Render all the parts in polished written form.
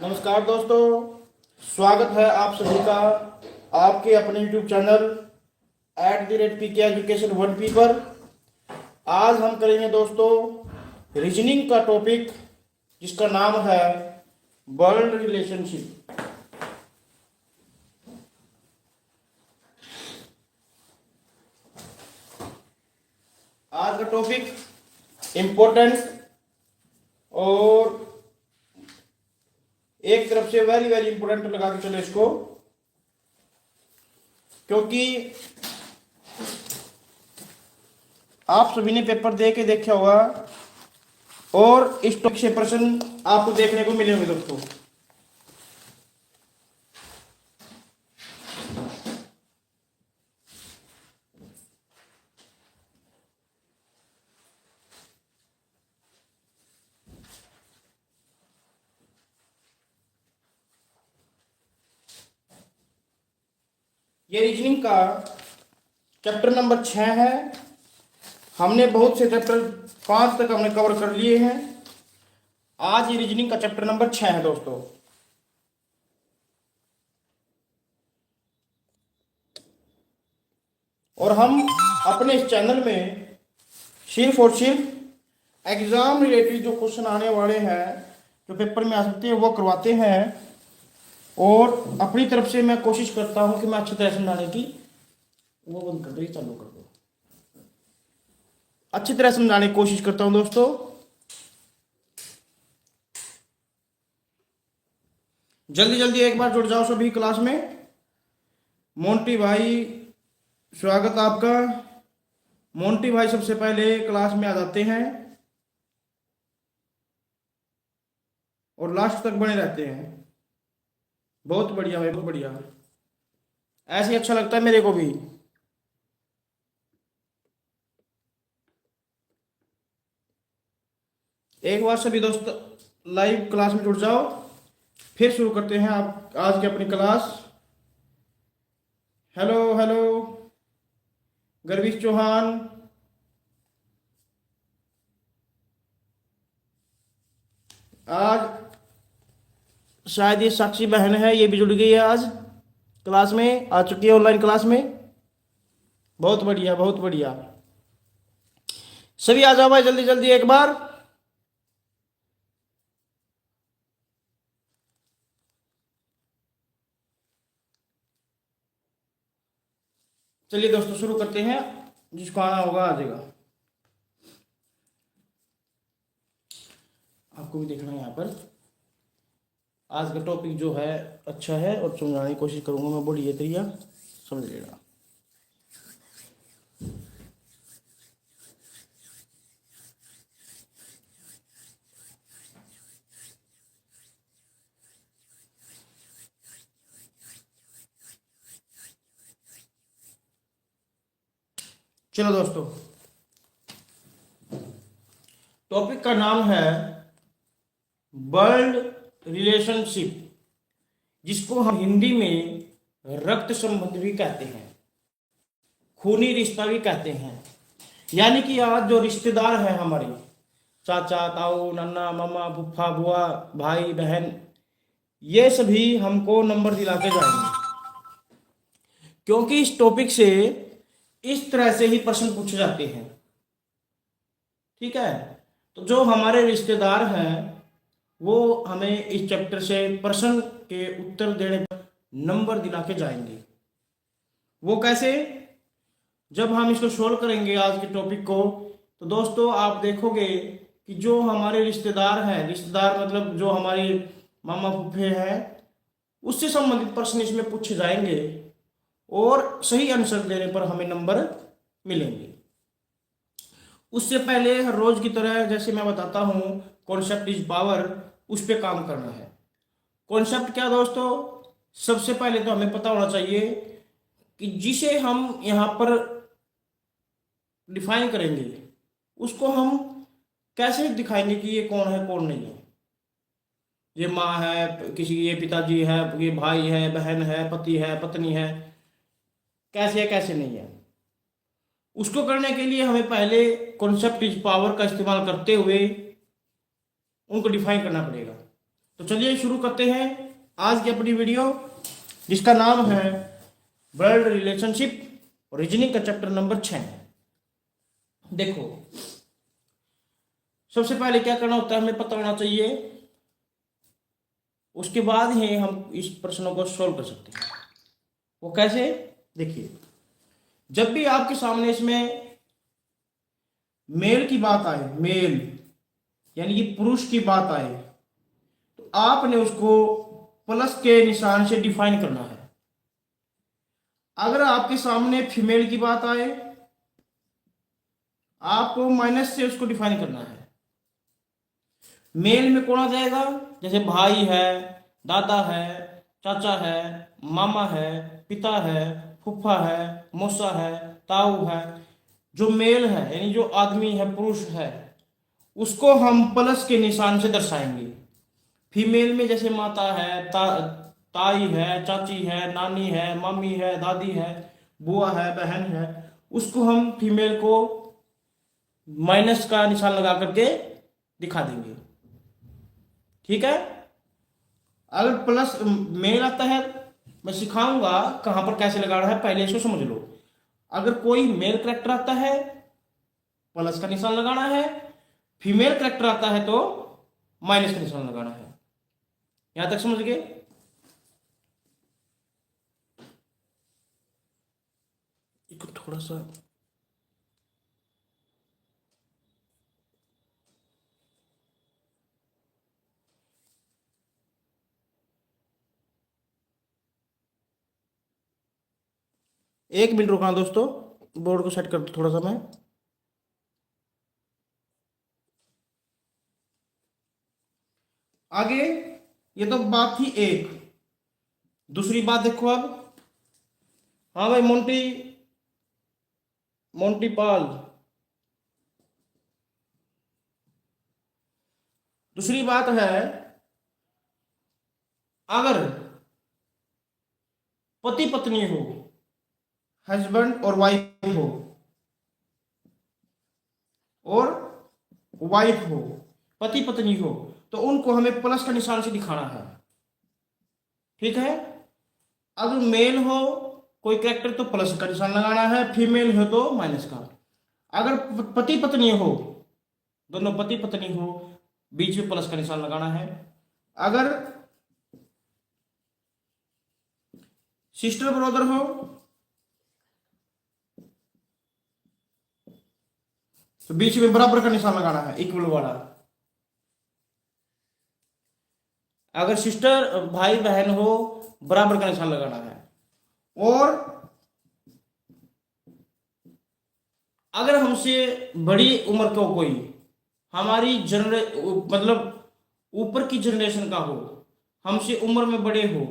नमस्कार दोस्तों, स्वागत है आप सभी का आपके अपने YouTube channel @PK education 1P पर। आज हम करेंगे दोस्तों रीजनिंग का टॉपिक, जिसका नाम है वर्ल्ड रिलेशनशिप। आज का टॉपिक इम्पोर्टेंट और एक तरफ से वेरी वेरी इंपॉर्टेंट लगा के चलो इसको, क्योंकि आप सभी ने पेपर दे के देखा होगा और इस टॉपिक से प्रश्न आपको देखने को मिले होंगे दोस्तों। ये रीजनिंग का चैप्टर नंबर 6 है। हमने बहुत से चैप्टर 5 तक हमने कवर कर लिए हैं। आज ये रीजनिंग का चैप्टर नंबर 6 है दोस्तों। और हम अपने इस चैनल में सिर्फ और सिर्फ एग्जाम रिलेटेड जो क्वेश्चन आने वाले हैं, जो पेपर में आ सकते हैं, वो करवाते हैं। और अपनी तरफ से मैं कोशिश करता हूं कि मैं अच्छी तरह समझाने की, वो बंद कर दो, ये चालू कर दो, अच्छी तरह समझाने की कोशिश करता हूं दोस्तों। जल्दी जल्दी एक बार जुड़ जाओ सभी क्लास में। मोंटी भाई, स्वागत आपका। मोंटी भाई सबसे पहले क्लास में आ जाते हैं और लास्ट तक बने रहते हैं। बहुत बढ़िया भाई, बहुत बढ़िया, ऐसे ही अच्छा लगता है मेरे को भी। एक बार सभी दोस्त लाइव क्लास में जुड़ जाओ, फिर शुरू करते हैं आप आज की अपनी क्लास। हेलो हेलो गर्विश चौहान, आज शायद ये साक्षी बहन है, ये भी जुड़ गई है, आज क्लास में आ चुकी है, ऑनलाइन क्लास में। बहुत बढ़िया, बहुत बढ़िया, सभी आ जाओ भाई जल्दी जल्दी एक बार। चलिए दोस्तों शुरू करते हैं, जिसको आना होगा आ जाएगा। आपको भी देखना है यहाँ पर। आज का टॉपिक जो है अच्छा है और समझाने की कोशिश करूंगा मैं, बढ़िया तरीका समझ लेना। चलो दोस्तों, टॉपिक का नाम है वर्ल्ड रिलेशनशिप, जिसको हम हिंदी में रक्त संबंध भी कहते हैं, खूनी रिश्ता भी कहते हैं। यानी कि आज जो रिश्तेदार हैं हमारे, चाचा ताऊ नन्ना मामा फूफा बुआ भाई बहन, ये सभी हमको नंबर दिला के जाएंगे, क्योंकि इस टॉपिक से इस तरह से ही प्रश्न पूछे जाते हैं। ठीक है, तो जो हमारे रिश्तेदार हैं वो हमें इस चैप्टर से प्रश्न के उत्तर देने पर नंबर दिला के जाएंगे। वो कैसे? जब हम इसको सोल्व करेंगे आज के टॉपिक को, तो दोस्तों आप देखोगे कि जो हमारे रिश्तेदार हैं, रिश्तेदार मतलब जो हमारे मामा फूफे हैं, उससे संबंधित प्रश्न इसमें पूछे जाएंगे और सही आंसर देने पर हमें नंबर मिलेंगे। उससे पहले हर रोज की तरह जैसे मैं बताता हूं, कॉन्सेप्ट इज पावर, उस पर काम करना है। कॉन्सेप्ट क्या दोस्तों? सबसे पहले तो हमें पता होना चाहिए कि जिसे हम यहाँ पर डिफाइन करेंगे, उसको हम कैसे दिखाएंगे कि ये कौन है कौन नहीं है। ये माँ है, किसी ये पिताजी है, ये भाई है, बहन है, पति है, पत्नी है, कैसे है कैसे नहीं है। उसको करने के लिए हमें पहले कॉन्सेप्ट इज पावर का इस्तेमाल करते हुए उनको डिफाइन करना पड़ेगा। तो चलिए शुरू करते हैं आज की अपनी वीडियो, जिसका नाम है ब्लड रिलेशनशिप रीजनिंग का चैप्टर नंबर 6। देखो, सबसे पहले क्या करना होता है हमें पता होना चाहिए, उसके बाद ही हम इस प्रश्नों को सोल्व कर सकते हैं। वो कैसे? देखिए, जब भी आपके सामने इसमें मेल की बात आए, मेल यानी कि पुरुष की बात आए, तो आपने उसको प्लस के निशान से डिफाइन करना है। अगर आपके सामने फीमेल की बात आए, आपको माइनस से उसको डिफाइन करना है। मेल में कौन आ जाएगा? जैसे भाई है, दादा है, चाचा है, मामा है, पिता है, फूफा है, मौसा है, ताऊ है। जो मेल है यानी जो आदमी है, पुरुष है, उसको हम प्लस के निशान से दर्शाएंगे। फीमेल में जैसे माता है, ताई है, चाची है, नानी है, मम्मी है, दादी है, बुआ है, बहन है, उसको हम फीमेल को माइनस का निशान लगा करके दिखा देंगे। ठीक है? अगर प्लस मेल आता है, मैं सिखाऊंगा कहां पर कैसे लगाना है, पहले इसको समझ लो। अगर कोई मेल करेक्टर आता है, प्लस का निशान लगाना है। फीमेल करेक्टर आता है तो माइनस का निशान लगाना है। यहां तक समझ गए? थोड़ा सा एक मिनट रुकना दोस्तों, बोर्ड को सेट कर दो थोड़ा सा मैं। आगे ये तो बात थी एक। दूसरी बात देखो अब। हाँ भाई, मोंटी मोंटी पाल। दूसरी बात है, अगर पति पत्नी हो, हस्बैंड और वाइफ हो, और वाइफ हो, पति पत्नी हो, तो उनको हमें प्लस का निशान से दिखाना है। ठीक है? अगर मेल हो कोई कैरेक्टर तो प्लस का निशान लगाना है, फीमेल हो तो माइनस का। अगर पति पत्नी हो, दोनों पति पत्नी हो, बीच में प्लस का निशान लगाना है। अगर सिस्टर ब्रदर हो तो बीच में बराबर का निशान लगाना है, इक्वल वाला। अगर सिस्टर भाई बहन हो, बराबर का निशान लगाना है। और अगर हमसे बड़ी उम्र का कोई, हमारी मतलब ऊपर की जनरेशन का हो, हमसे उम्र में बड़े हो,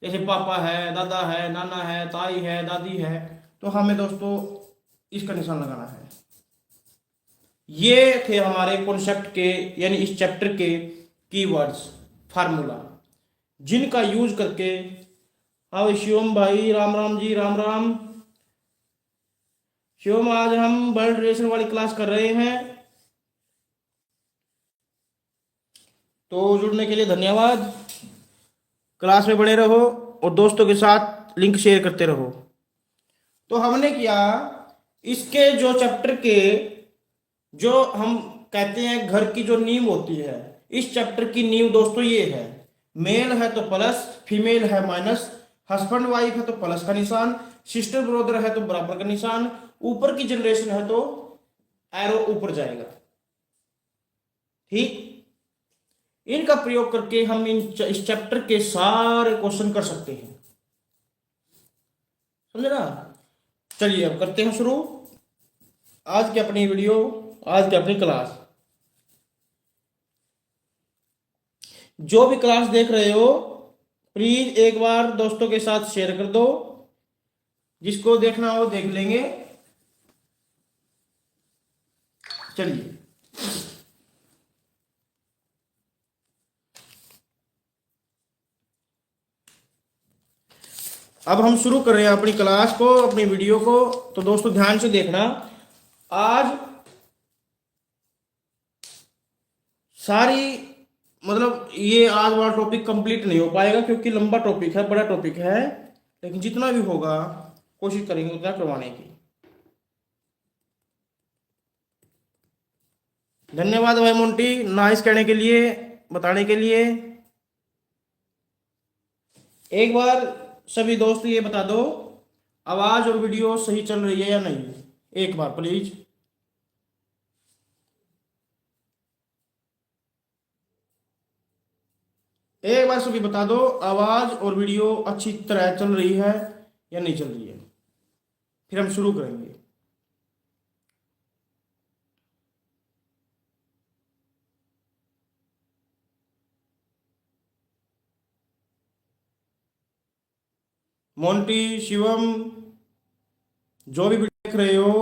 जैसे पापा है, दादा है, नाना है, ताई है, दादी है, तो हमें दोस्तों इसका निशान लगाना है। ये थे हमारे कॉन्सेप्ट के यानी इस चैप्टर के कीवर्ड्स, फार्मूला, जिनका यूज करके। हाँ शिवम भाई, राम राम जी, राम राम। शिवम, आज हम ब्लड रिलेशन वाली क्लास कर रहे हैं, तो जुड़ने के लिए धन्यवाद। क्लास में बने रहो और दोस्तों के साथ लिंक शेयर करते रहो। तो हमने किया इसके जो चैप्टर के, जो हम कहते हैं घर की जो नींव होती है, इस चैप्टर की नींव दोस्तों ये है। मेल है तो प्लस, फीमेल है माइनस, हस्बैंड वाइफ है तो प्लस का निशान, सिस्टर ब्रदर है तो बराबर का निशान, ऊपर की जनरेशन है तो एरो ऊपर जाएगा। ठीक? इनका प्रयोग करके हम इस चैप्टर के सारे क्वेश्चन कर सकते हैं। समझे ना? चलिए अब करते हैं शुरू आज की अपनी वीडियो, आज की अपनी क्लास। जो भी क्लास देख रहे हो, प्लीज एक बार दोस्तों के साथ शेयर कर दो, जिसको देखना हो देख लेंगे। चलिए, अब हम शुरू कर रहे हैं अपनी क्लास को, अपनी वीडियो को। तो दोस्तों ध्यान से देखना, आज सारी मतलब ये आज वाला टॉपिक कंप्लीट नहीं हो पाएगा क्योंकि लंबा टॉपिक है, बड़ा टॉपिक है, लेकिन जितना भी होगा कोशिश करेंगे उतना करवाने की। धन्यवाद भाई मोंटी, नाइस कहने के लिए, बताने के लिए। एक बार सभी दोस्त ये बता दो, आवाज और वीडियो सही चल रही है या नहीं, एक बार प्लीज। एक बार सभी बता दो, आवाज और वीडियो अच्छी तरह चल रही है या नहीं चल रही है, फिर हम शुरू करेंगे। मोंटी, शिवम, जो भी वीडियो देख रहे हो,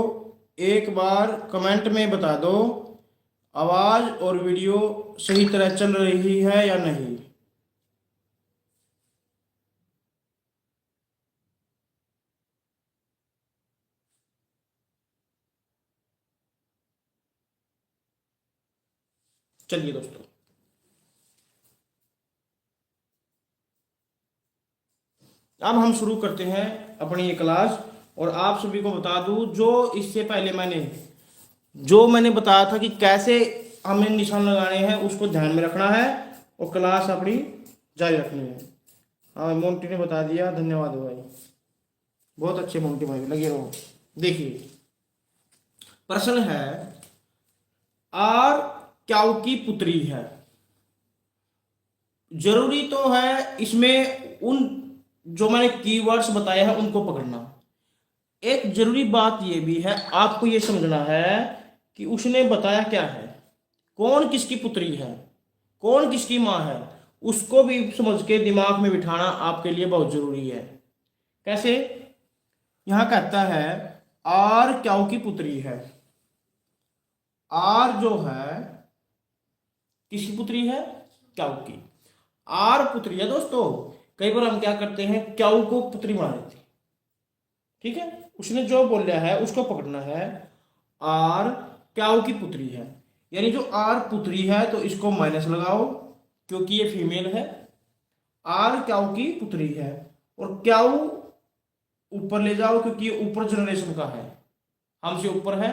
एक बार कमेंट में बता दो आवाज और वीडियो सही तरह चल रही है या नहीं। चलिए दोस्तों, अब हम शुरू करते हैं अपनी ये क्लास। और आप सभी को बता दूं, जो इससे पहले मैंने बताया था कि कैसे हमें निशान लगाने हैं, उसको ध्यान में रखना है और क्लास अपनी जारी रखनी है। हाँ, मोंटी ने बता दिया, धन्यवाद भाई, बहुत अच्छे मोंटी भाई, लगे रहो। देखिए प्रश्न है, आर क्याऊ की पुत्री है। जरूरी तो है इसमें उन जो मैंने कीवर्ड्स बताए हैं उनको पकड़ना। एक जरूरी बात यह भी है, आपको यह समझना है कि उसने बताया क्या है, कौन किसकी पुत्री है, कौन किसकी मां है, उसको भी समझ के दिमाग में बिठाना आपके लिए बहुत जरूरी है। कैसे? यहां कहता है आर क्याऊ की पुत्री है। आर जो है किसकी पुत्री है? क्याऊ की। आर पुत्री है दोस्तों। कई बार हम क्या करते हैं, क्याऊ को पुत्री बना देते हैं। ठीक है, उसने जो बोला है उसको पकड़ना है। आर क्याऊ की पुत्री है, यानी जो आर पुत्री है तो इसको माइनस लगाओ क्योंकि ये फीमेल है। आर क्याऊ की पुत्री है और क्याऊ ऊपर ले जाओ क्योंकि ये ऊपर जनरेशन का है, हमसे ऊपर है,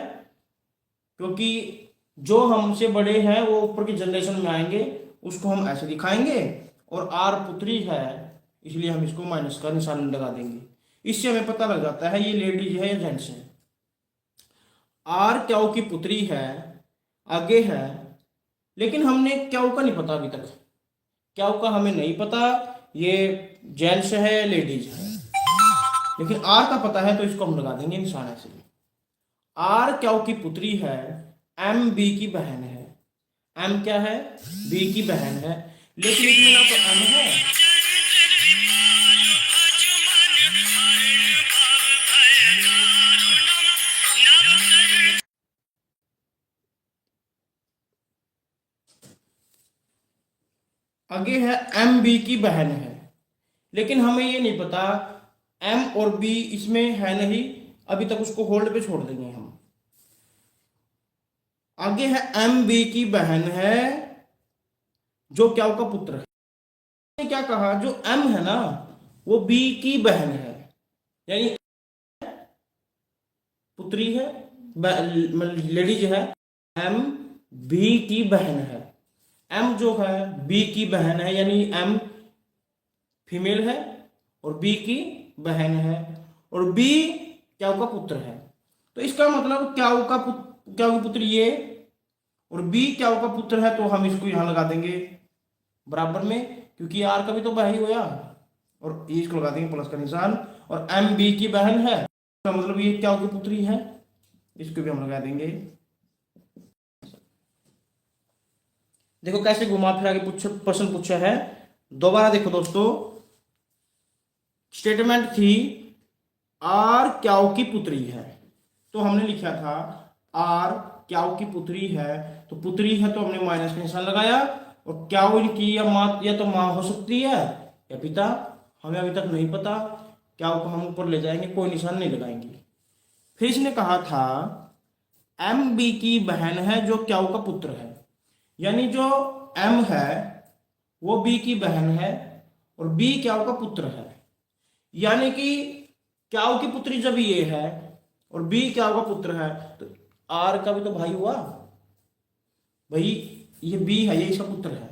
क्योंकि जो हमसे बड़े हैं वो ऊपर की जनरेशन में आएंगे, उसको हम ऐसे दिखाएंगे। और आर पुत्री है इसलिए हम इसको माइनस का निशान लगा देंगे। इससे हमें पता लग जाता है ये लेडीज है या जेंट्स है। आर क्याऊ की पुत्री है, आगे है, लेकिन हमने क्याऊ का नहीं पता अभी तक। क्याऊ का हमें नहीं पता ये जेंट्स है लेडीज है, लेकिन आर का पता है तो इसको हम लगा देंगे निशान ऐसे। आर क्याऊ की पुत्री है, एम बी की बहन है। एम क्या है? बी की बहन है, लेकिन इसमें ना तो एम है, आगे है एम बी की बहन है, लेकिन हमें ये नहीं पता एम और बी इसमें है नहीं, अभी तक उसको होल्ड पे छोड़ देंगे हम। आगे है एम बी की बहन है जो क्याऊ का पुत्र है। क्या कहा? जो एम है ना वो बी की बहन है, यानी पुत्री है, लेडीज है, एम बी की बहन है। एम जो है बी की बहन है, यानी एम फीमेल है और बी की बहन है, और बी क्याऊ का पुत्र है। तो इसका मतलब क्याऊ की पुत्री ये और बी क्याऊ का पुत्र है, तो हम इसको यहां लगा देंगे बराबर में, क्योंकि आर का भी तो भाई होया, और इसको लगा देंगे प्लस का निशान। और एम बी की बहन है, इसका मतलब ये क्याऊ की पुत्री है, इसको भी हम लगा देंगे। देखो कैसे घुमा फिरा के प्रश्न पूछा है। दोबारा देखो दोस्तों, स्टेटमेंट थी आर क्याऊ की पुत्री है, तो हमने लिखा था आर क्याऊ की पुत्री है, तो पुत्री है तो हमने माइनस का निशान लगाया। और क्याऊ इनकी या माँ, या तो माँ हो सकती है या पिता, हमें अभी तक नहीं पता। क्याऊ को हम ऊपर ले जाएंगे, कोई निशान नहीं लगाएंगे। फिर इसने कहा था एम बी की बहन है जो क्याऊ का पुत्र है, यानी जो एम है वो बी की बहन है और बी क्याऊ का पुत्र है। यानी कि क्याऊ की पुत्री जब ये है और बी क्याऊ का पुत्र है तो आर का भी तो भाई हुआ भाई। ये बी है, ये इसका पुत्र है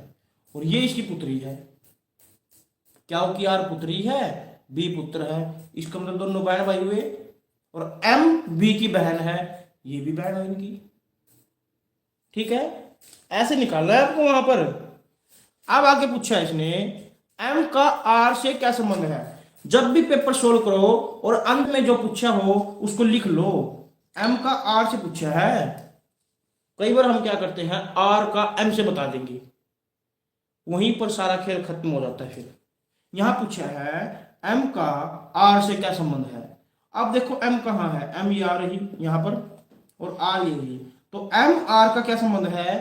और ये इसकी पुत्री है। क्याऊ की आर पुत्री है, बी पुत्र है, इसका मतलब दोनों बहन भाई हुए। और एम बी की बहन है, ये भी बहन है इनकी। ठीक है, ऐसे निकालना है आपको वहां पर। अब आगे पूछा है इसने एम का आर से क्या संबंध है। जब भी पेपर सोल्व करो और अंत में जो पूछा हो उसको लिख लो। एम का आर से पूछा है, कई बार हम क्या करते हैं आर का एम से बता देंगे, वहीं पर सारा खेल खत्म हो जाता है। फिर यहां पूछा है एम का आर से क्या संबंध है। अब देखो एम कहाँ है, एम ये आ रही यहां पर और आर ये रही, तो एम आर का क्या संबंध है।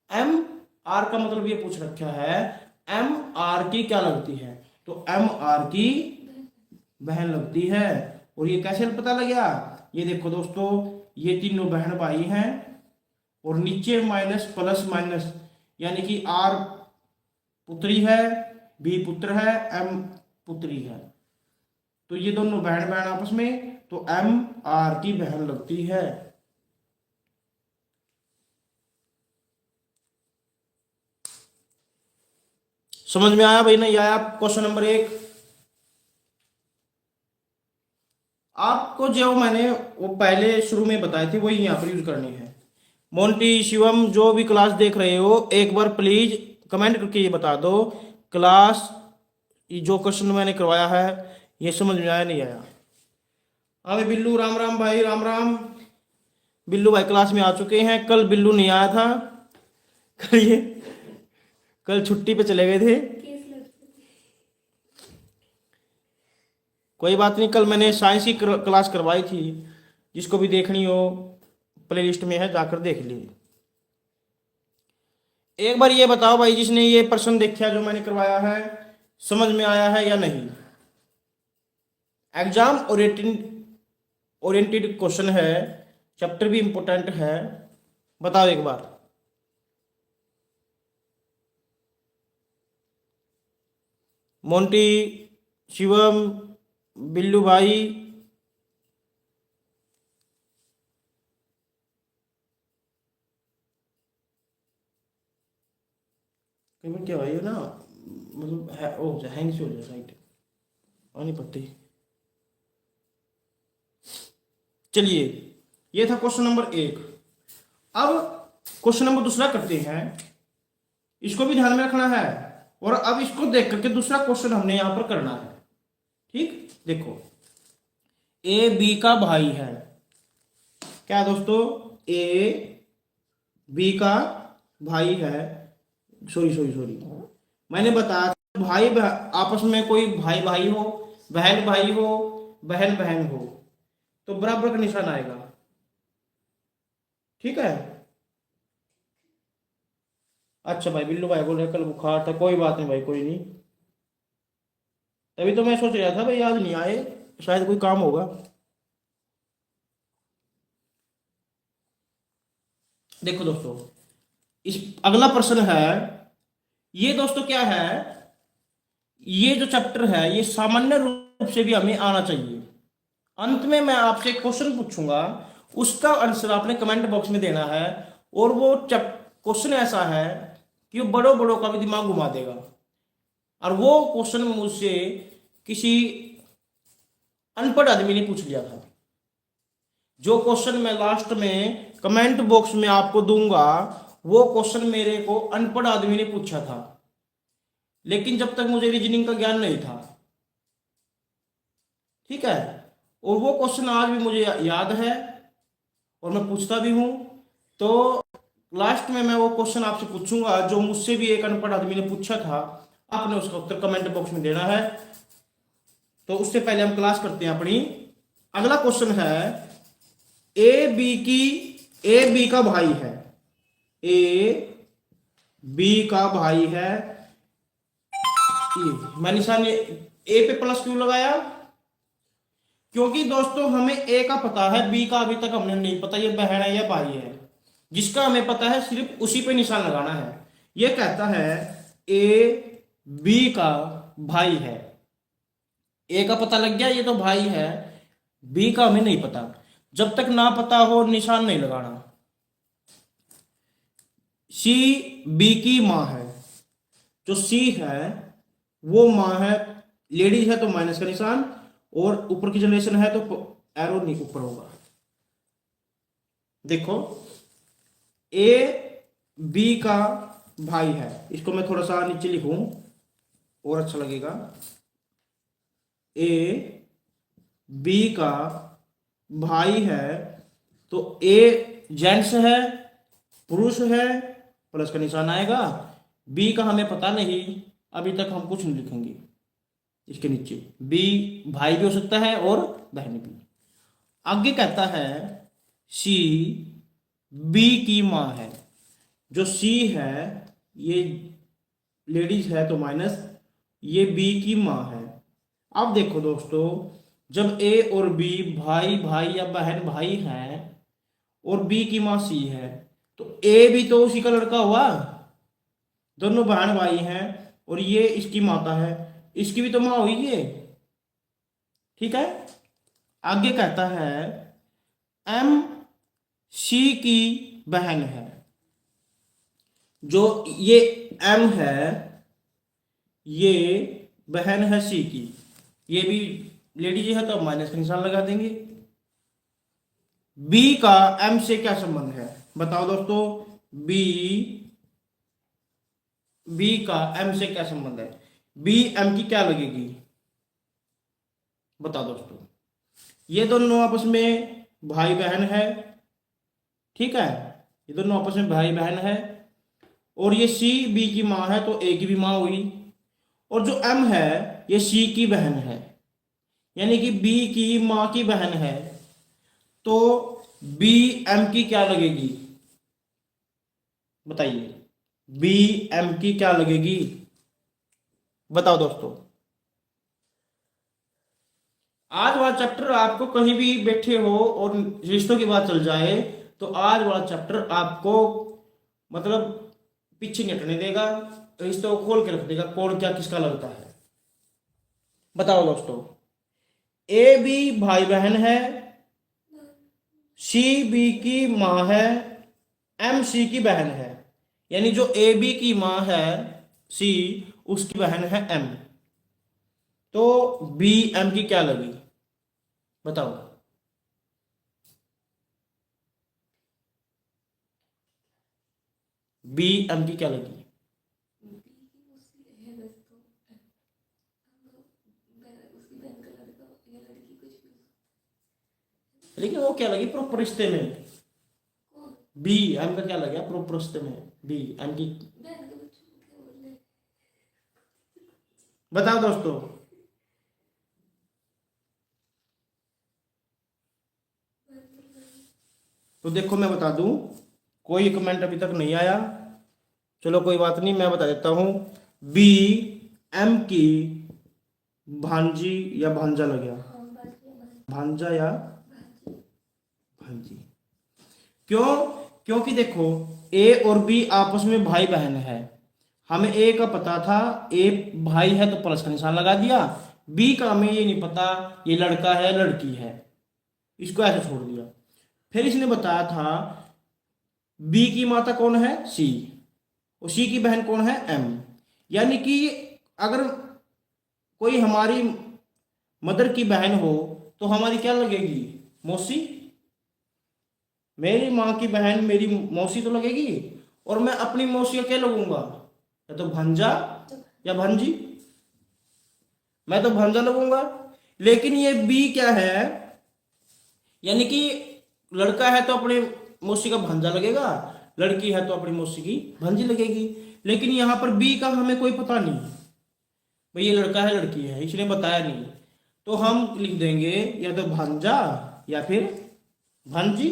एम आर का मतलब ये पूछ रखा है एम आर की क्या लगती है, तो एम आर की बहन लगती है। और ये कैसे पता लग गया, ये देखो दोस्तों, ये तीनों बहन भाई हैं और नीचे माइनस प्लस माइनस, यानी कि आर पुत्री है, बी पुत्र है, एम पुत्री है, तो ये दोनों बहन बहन आपस में, तो एम आर की बहन लगती है। समझ में आया भाई, नहीं आया। क्वेश्चन नंबर 1 आपको जो मैंने वो पहले शुरू में बताए थे वही यहाँ पर यूज करनी है। मोंटी, शिवम, जो भी क्लास देख रहे हो एक बार प्लीज कमेंट करके ये बता दो क्लास जो क्वेश्चन मैंने करवाया है ये समझ में आया नहीं आया। हाँ बिल्लू, राम राम भाई, राम राम। बिल्लू भाई क्लास में आ चुके हैं, कल बिल्लू नहीं आया था, कल ये कल छुट्टी पे चले गए थे। कोई बात नहीं, कल मैंने साइंस की क्लास करवाई थी, जिसको भी देखनी हो प्लेलिस्ट में है, जाकर देख लीजिए। एक बार ये बताओ भाई जिसने ये प्रश्न देखा जो मैंने करवाया है, समझ में आया है या नहीं। एग्जाम ओरिएंटेड क्वेश्चन है, चैप्टर भी इंपॉर्टेंट है, बताओ एक बार। मोंटी, शिवम, बिल्लू भाई, कहीं क्या भाई ना, मतलब है ओ हैंग से हो जाए साइट आनी पड़ती। चलिए, ये था क्वेश्चन नंबर 1। अब क्वेश्चन नंबर दूसरा करते हैं, इसको भी ध्यान में रखना है और अब इसको देख करके दूसरा क्वेश्चन हमने यहां पर करना है। ठीक, देखो ए बी का भाई है, क्या दोस्तों, ए बी का भाई है। सॉरी मैंने बताया था भाई आपस में कोई भाई भाई हो, बहन भाई हो, बहन बहन हो तो बराबर का निशान आएगा। ठीक है, अच्छा भाई बिल्लू भाई बोल रहे कल बुखार था, कोई बात नहीं भाई, कोई नहीं। तभी तो मैं सोच रहा था भाई आज नहीं आए, शायद कोई काम होगा। देखो दोस्तों, इस अगला प्रश्न है, ये दोस्तों क्या है, ये जो चैप्टर है ये सामान्य रूप से भी हमें आना चाहिए। अंत में मैं आपसे क्वेश्चन पूछूंगा, उसका आंसर आपने कमेंट बॉक्स में देना है। और वो क्वेश्चन ऐसा है कि वो बड़ों बड़ों का भी दिमाग घुमा देगा। और वो क्वेश्चन मुझसे किसी अनपढ़ आदमी ने पूछ लिया था। जो क्वेश्चन मैं लास्ट में कमेंट बॉक्स में आपको दूंगा वो क्वेश्चन मेरे को अनपढ़ आदमी ने पूछा था, लेकिन जब तक मुझे रीजनिंग का ज्ञान नहीं था। ठीक है, और वो क्वेश्चन आज भी मुझे याद है और मैं पूछता भी हूं। तो लास्ट में मैं वो क्वेश्चन आपसे पूछूंगा जो मुझसे भी एक अनपढ़ आदमी ने पूछा था, आपने उसका उत्तर कमेंट बॉक्स में देना है। तो उससे पहले हम क्लास करते हैं अपनी। अगला क्वेश्चन है, ए बी का भाई है, ए बी का भाई है। मैं निशान ए पे प्लस क्यों लगाया, क्योंकि दोस्तों हमें ए का पता है, बी का अभी तक हमने नहीं पता ये बहन है या भाई है। जिसका हमें पता है सिर्फ उसी पे निशान लगाना है। ये कहता है ए बी का भाई है। ए का पता लग गया, ये तो भाई है। बी का हमें नहीं पता। जब तक ना पता हो निशान नहीं लगाना। सी बी की माँ है। जो सी है वो माँ है, लेडीज है तो माइनस का निशान, और ऊपर की जनरेशन है तो एरो नहीं ऊपर होगा। देखो, ए बी का भाई है, इसको मैं थोड़ा सा नीचे लिखूं और अच्छा लगेगा। ए बी का भाई है, तो ए जेंट्स है, पुरुष है, प्लस का निशान आएगा। बी का हमें पता नहीं, अभी तक हम कुछ नहीं लिखेंगे इसके नीचे। बी भाई भी हो सकता है और बहन भी। आगे कहता है सी बी की माँ है। जो सी है ये लेडीज है तो माइनस, ये बी की माँ है। अब देखो दोस्तों, जब ए और बी भाई भाई या बहन भाई हैं और बी की माँ सी है, तो ए भी तो उसी का लड़का हुआ। दोनों बहन भाई हैं और ये इसकी माता है, इसकी भी तो माँ हुई ये। ठीक है। आगे कहता है एम सी की बहन है। जो ये एम है ये बहन है सी की। ये भी लेडीज है तो माइनस का निशान लगा देंगे। बी का एम से क्या संबंध है बताओ दोस्तों। बी बी का एम से क्या संबंध है। बी एम की क्या लगेगी बताओ दोस्तों। ये दोनों आपस में भाई बहन है। ठीक है, ये दोनों आपस में भाई बहन है। और ये सी बी की माँ है तो ए की भी माँ हुई। और जो एम है ये सी की बहन है, यानी कि बी की माँ की बहन है। तो बी एम की क्या लगेगी बताइए। बी एम की क्या लगेगी बताओ दोस्तों। आज वाला चैप्टर आपको कहीं भी बैठे हो और रिश्तों की बात चल जाए तो आज वाला चैप्टर आपको मतलब पीछे नहीं हटने देगा, रिश्तों को खोल के रख देगा कौन क्या किसका लगता है। बताओ दोस्तों, ए बी भाई बहन है, सी बी की माँ है, एम सी की बहन है। यानी जो ए बी की माँ है सी, उसकी बहन है एम। तो बी एम की क्या लगी बताओ। बी एम की क्या लगी। लेकिन वो क्या लगी प्रॉपर रिश्ते में। बी एम का क्या लगा प्रॉपर रिश्ते में बी एम की। बताओ दोस्तों। तो देखो मैं बता दूं, कोई कमेंट अभी तक नहीं आया, चलो कोई बात नहीं, मैं बता देता हूं। बी एम की भांजी या भांजा लग गया, भांजा या भांजी। क्यों? क्योंकि देखो ए और बी आपस में भाई बहन है। हमें ए का पता था, ए भाई है तो प्लस का निशान लगा दिया। बी का हमें ये नहीं पता ये लड़का है लड़की है, इसको ऐसे छोड़ दिया। फिर इसने बताया था बी की माता कौन है सी, और सी की बहन कौन है एम। यानी कि अगर कोई हमारी मदर की बहन हो तो हमारी क्या लगेगी मौसी। मेरी माँ की बहन मेरी मौसी तो लगेगी, और मैं अपनी मौसी का क्या लगूंगा, या तो भंजा या भंजी। मैं तो भंजा लगूंगा। लेकिन ये बी क्या है, यानी कि लड़का है तो अपने मौसी का भंजा लगेगा, लड़की है तो अपनी मौसी की भंजी लगेगी। लेकिन यहाँ पर बी का हमें कोई पता नहीं भाई ये लड़का है लड़की है, इसने बताया नहीं। तो हम लिख देंगे या तो भंजा या फिर भंजी।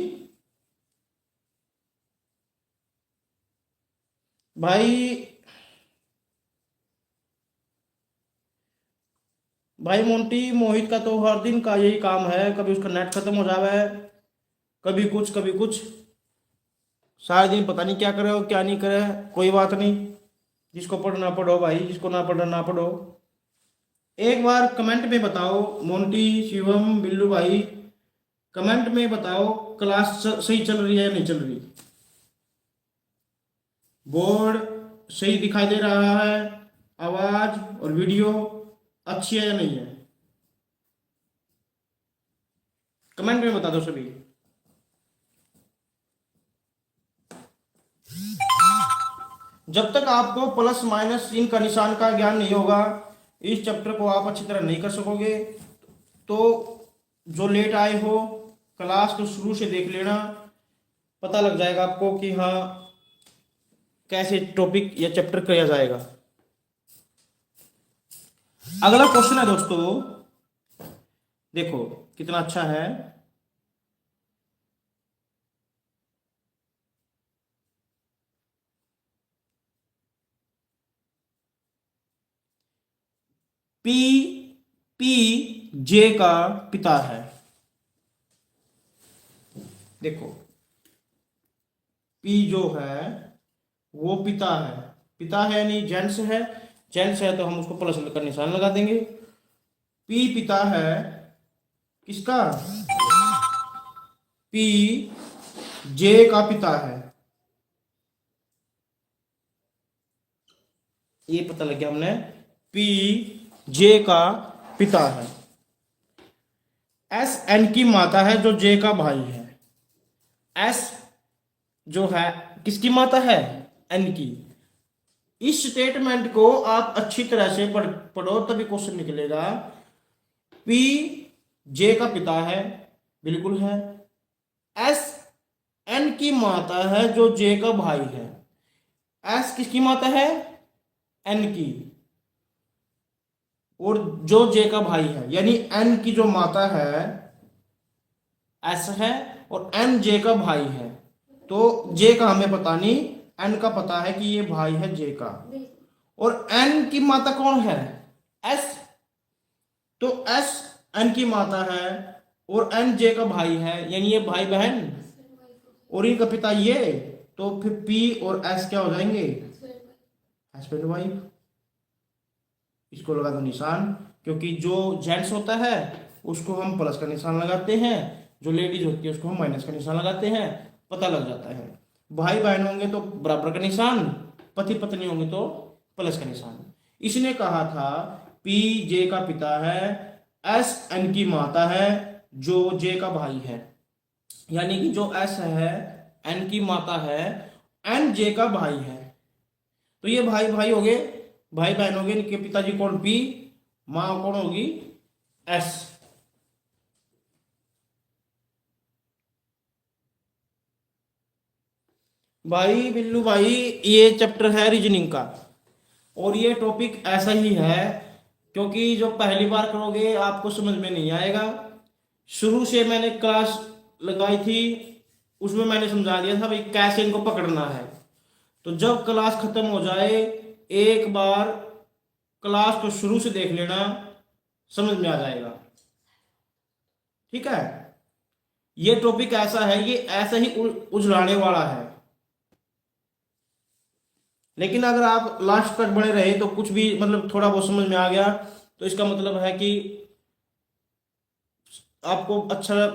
भाई मोंटी मोहित का तो हर दिन का यही काम है, कभी उसका नेट खत्म हो जावे, कभी कुछ कभी कुछ। सारा दिन पता नहीं क्या करे और क्या नहीं करे। कोई बात नहीं, जिसको पढ़ना पढ़ो भाई, जिसको ना पढ़ना ना पढ़ो। एक बार कमेंट में बताओ, मोंटी, शिवम, बिल्लू भाई, कमेंट में बताओ क्लास सही चल रही है या नहीं चल रही। बोर्ड सही दिखाई दे रहा है, आवाज और वीडियो अच्छी है या नहीं है, कमेंट में बता दो सभी। जब तक आपको प्लस माइनस इन का निशान का ज्ञान नहीं होगा, इस चैप्टर को आप अच्छी तरह नहीं कर सकोगे। तो जो लेट आए हो, क्लास को शुरू से देख लेना, पता लग जाएगा आपको कि हाँ कैसे टॉपिक या चैप्टर किया जाएगा। अगला क्वेश्चन है दोस्तों, देखो कितना अच्छा है। पी पी जे का पिता है। देखो पी जो है वो पिता है, पिता है यानी जेंट्स है, जेंट्स है तो हम उसको प्लस का निशान लगा देंगे। पी पिता है किसका, पी जे का पिता है, ये पता लग गया हमने, पी जे का पिता है। एस एन की माता है जो जे का भाई है। एस जो है किसकी माता है, एन की। इस स्टेटमेंट को आप अच्छी तरह से पढ़ो तभी क्वेश्चन निकलेगा। पी जे का पिता है, बिल्कुल है। एस एन की माता है जो जे का भाई है। एस किसकी माता है, एन की, और जो जे का भाई है, यानी एन की जो माता है एस है और एन जे का भाई है। तो जे का हमें पता नहीं, एन का पता है कि ये भाई है जे का। और एन की माता कौन है, एस, तो एस एन की माता है और एन जे का भाई है, यानी ये भाई बहन, और इनका पिता ये, तो फिर पी और एस क्या हो जाएंगे, हस्बैंड वाइफ। इसको लगा दो निशान, क्योंकि जो जेंट्स होता है उसको हम प्लस का निशान लगाते हैं, जो लेडीज होती है उसको हम माइनस का निशान लगाते हैं, पता लग जाता है। भाई बहन होंगे तो बराबर का निशान, पति पत्नी होंगे तो प्लस का निशान। इसने कहा था पी जे का पिता है, एस एन की माता है जो जे का भाई है, यानी कि जो एस है एन की माता है, एन जे का भाई है। तो ये भाई भाई हो गए, भाई बहन हो गए, इनके पिताजी कौन, पी, मां कौन होगी, एस। भाई बिल्लू भाई, ये चैप्टर है रीजनिंग का, और ये टॉपिक ऐसा ही है, क्योंकि जो पहली बार करोगे आपको समझ में नहीं आएगा। शुरू से मैंने क्लास लगाई थी, उसमें मैंने समझा दिया था भाई कैसे इनको पकड़ना है। तो जब क्लास खत्म हो जाए, एक बार क्लास को शुरू से देख लेना, समझ में आ जाएगा। ठीक है, ये टॉपिक ऐसा है, ये ऐसा ही उजलाने वाला है। लेकिन अगर आप लास्ट तक बने रहे तो कुछ भी मतलब थोड़ा बहुत समझ में आ गया, तो इसका मतलब है कि आपको अच्छा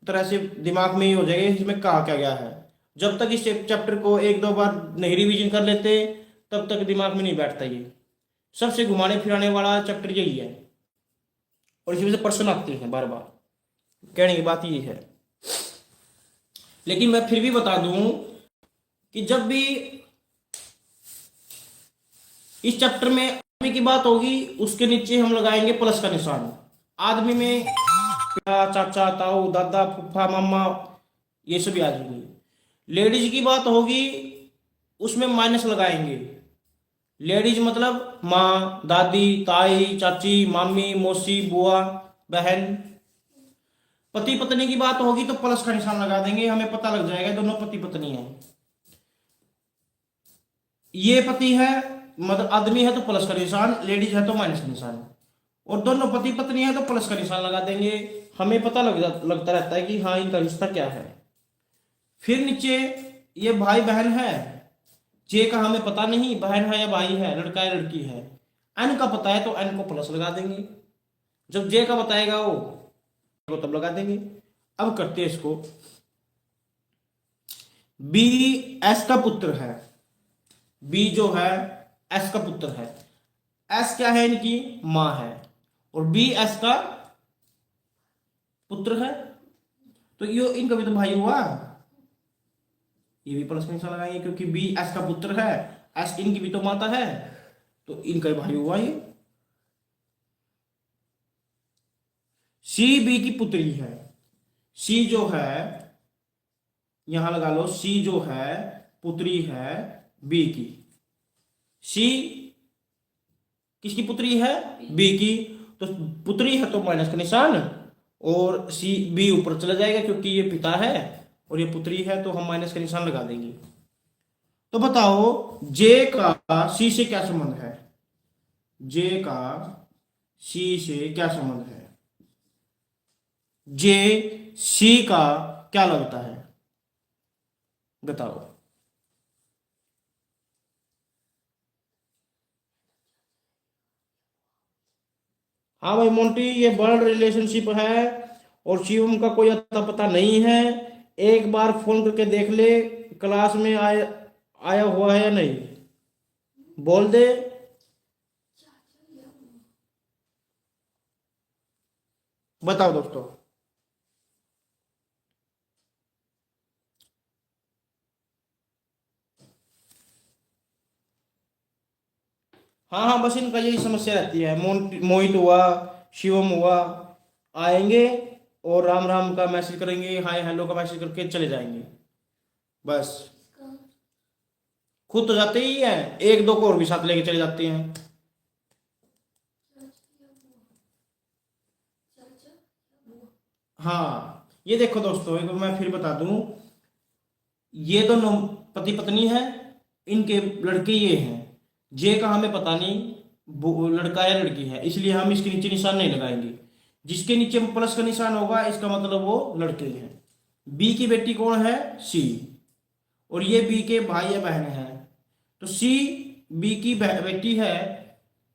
तरह से दिमाग में ही हो जाएगा इसमें कहा क्या गया है। जब तक इस चैप्टर को एक दो बार नहीं रिवीजन कर लेते तब तक दिमाग में नहीं बैठता। ये सबसे घुमाने फिराने वाला चैप्टर यही है, और इसी वजह से प्रश्न आते हैं बार बार। कहने की बात ये है। लेकिन मैं फिर भी बता दूं कि जब भी इस चैप्टर में आदमी की बात होगी उसके नीचे हम लगाएंगे प्लस का निशान। आदमी में चाचा, ताऊ, दादा, फूफा, मामा, ये सभी आ जाएंगे। लेडीज की बात होगी उसमें माइनस लगाएंगे। लेडीज मतलब माँ, दादी, ताई, चाची, मामी, मौसी, बुआ, बहन। पति पत्नी की बात होगी तो प्लस का निशान लगा देंगे, हमें पता लग जाएगा दोनों पति पत्नी है। ये पति है मतलब आदमी है तो प्लस का निशान, लेडीज है तो माइनस का निशान, और दोनों पति पत्नी है तो प्लस का निशान लगा देंगे। हमें पता लगता रहता है कि हाँ इनका रिश्ता क्या है। फिर नीचे ये भाई बहन है जे का हमें पता नहीं, बहन है या भाई है, लड़का है लड़की है। एन का पता है तो एन को प्लस लगा देंगे, जब जे का बताएगा वो तब लगा देंगे। अब करते हैं इसको। बी एस का पुत्र है, बी जो है एस का पुत्र है। एस क्या है, इनकी मां है, और बी एस का पुत्र है, तो ये इनका भी तो भाई हुआ, ये भी प्लस का निशान लगाएंगे क्योंकि बी एस का पुत्र है, एस इनकी भी तो माता है, तो इनका भाई हुआ ये। सी बी की पुत्री है, सी जो है यहां लगा लो, सी जो है पुत्री है बी की। सी किसकी पुत्री है, बी की, तो पुत्री है तो माइनस का निशान, और सी बी ऊपर चला जाएगा क्योंकि ये पिता है और ये पुत्री है, तो हम माइनस का निशान लगा देंगे। तो बताओ जे का सी से क्या संबंध है, जे का सी से क्या संबंध है, जे सी का क्या लगता है, बताओ। हाँ भाई मोंटी, ये ब्लड रिलेशनशिप है और शिवम का कोई अता पता नहीं है। एक बार फोन करके देख ले क्लास में आया आया हुआ है या नहीं, बोल दे। बताओ दोस्तों। हाँ हाँ, बस इनका यही समस्या रहती है। मोहित हुआ, शिवम हुआ, आएंगे और राम राम का मैसेज करेंगे, हाय हेलो का मैसेज करके चले जाएंगे, बस। खुद तो जाते ही हैं, एक दो को और भी साथ लेके चले जाते हैं। हाँ ये देखो दोस्तों, एक बार मैं फिर बता दूं, ये दोनों पति पत्नी है, इनके लड़के ये हैं। जे का हमें पता नहीं वो लड़का या लड़की है, इसलिए हम इसके नीचे निशान नहीं लगाएंगे। जिसके नीचे प्लस का निशान होगा इसका मतलब वो लड़के हैं। बी की बेटी कौन है, सी, और ये बी के भाई या बहन है, तो सी बी की बेटी है,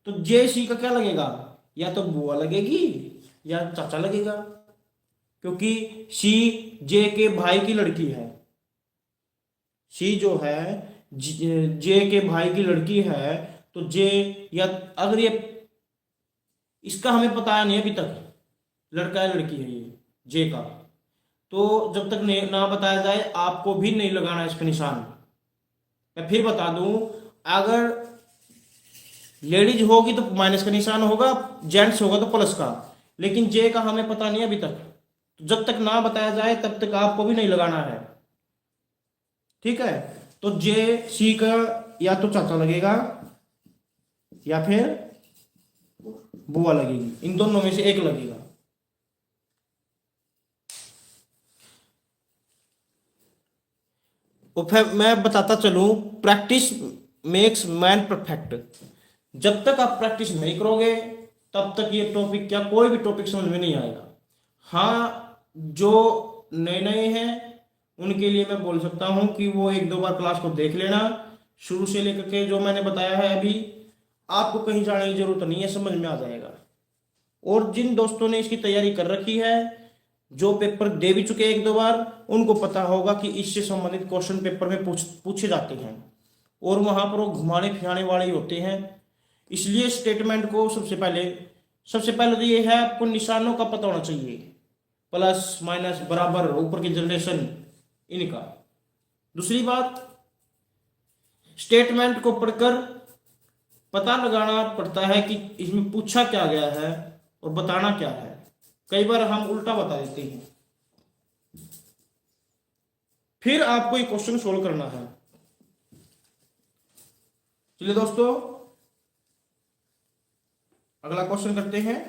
तो जे सी का क्या लगेगा, या तो बुआ लगेगी या चाचा लगेगा, क्योंकि सी जे के भाई की लड़की है। सी जो है जे के भाई की लड़की है, तो जे, या अगर ये इसका हमें पता नहीं अभी तक लड़का है लड़की है ये जे का, तो जब तक ना बताया जाए आपको भी नहीं लगाना इसका निशान। मैं फिर बता दूं, अगर लेडीज होगी तो माइनस का निशान होगा, जेंट्स होगा तो प्लस का, लेकिन जे का हमें पता नहीं अभी तक, तो जब तक ना बताया जाए तब तक आपको भी नहीं लगाना है, ठीक है। तो जे सी का या तो चाचा लगेगा या फिर बुआ लगेगी, इन दोनों में से एक लगेगा। और फिर मैं बताता चलूं, प्रैक्टिस मेक्स मैन परफेक्ट। जब तक आप प्रैक्टिस नहीं करोगे तब तक ये टॉपिक क्या कोई भी टॉपिक समझ में नहीं आएगा। हाँ, जो नए नए हैं उनके लिए मैं बोल सकता हूँ कि वो एक दो बार क्लास को देख लेना, शुरू से लेकर के जो मैंने बताया है अभी, आपको कहीं जाने की जरूरत नहीं है, समझ में आ जाएगा। और जिन दोस्तों ने इसकी तैयारी कर रखी है, जो पेपर दे भी चुके एक दो बार, उनको पता होगा कि इससे संबंधित क्वेश्चन पेपर में पूछे जाते हैं, और वहां पर वो घुमाने फिराने वाले ही होते हैं। इसलिए स्टेटमेंट को सबसे पहले तो ये है, आपको निशानों का पता होना चाहिए, प्लस माइनस बराबर ऊपर की जनरेशन इनका। दूसरी बात, स्टेटमेंट को पढ़कर पता लगाना पड़ता है कि इसमें पूछा क्या गया है और बताना क्या है। कई बार हम उल्टा बता देते हैं, फिर आपको ये क्वेश्चन सोल्व करना है। चलिए दोस्तों, अगला क्वेश्चन करते हैं।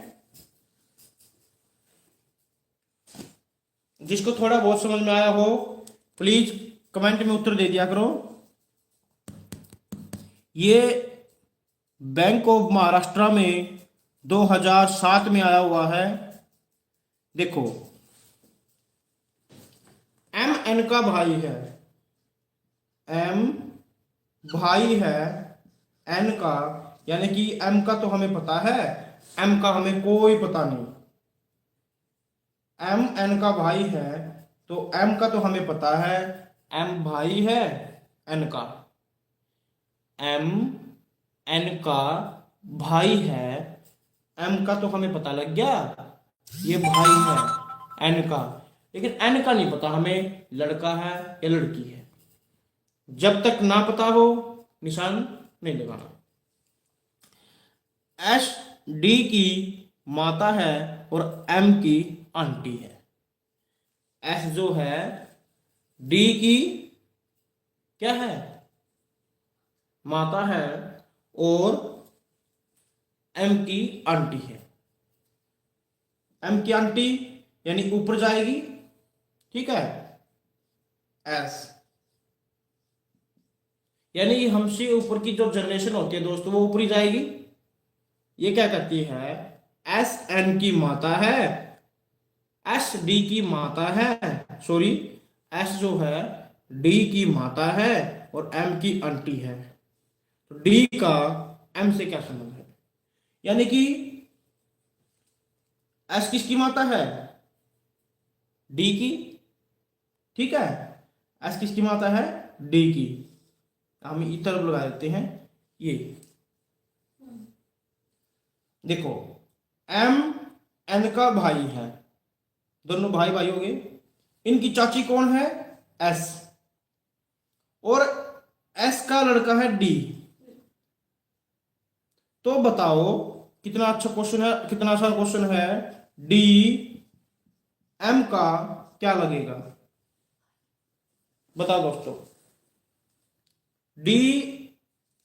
जिसको थोड़ा बहुत समझ में आया हो प्लीज कमेंट में उत्तर दे दिया करो। ये बैंक ऑफ महाराष्ट्र में 2007 में आया हुआ है। देखो, एम एन का भाई है, एम भाई है एन का, यानी कि एम का तो हमें पता है, एम का हमें कोई पता नहीं। एम एन का भाई है तो एम का तो हमें पता है, एम भाई है एन का। एम एन का भाई है, एम का तो हमें पता लग गया, ये भाई है एन का। लेकिन एन का नहीं पता हमें, लड़का है या लड़की है। जब तक ना पता हो निशान नहीं लगाना। एस डी की माता है और एम की आंटी है। एस जो है डी की क्या है, माता है, और एम की आंटी है। एम की आंटी यानी ऊपर जाएगी, ठीक है, एस, यानी हमसे ऊपर की जो जनरेशन होती है दोस्तों वो ऊपरी जाएगी। ये क्या कहती है, एस एन की माता है, एस डी की माता है, सॉरी, एस जो है डी की माता है और एम की आंटी है। तो डी का एम से क्या संबंध है, यानी कि एस किसकी माता है, डी की, ठीक है, एस किसकी माता है, डी की। हम इतर लगा देते हैं, ये देखो, एम एन का भाई है, दोनों भाई भाई हो गए। इनकी चाची कौन है, एस, और एस का लड़का है डी। तो बताओ कितना अच्छा क्वेश्चन है, कितना आसान क्वेश्चन है। डी एम का क्या लगेगा, बताओ दोस्तों। डी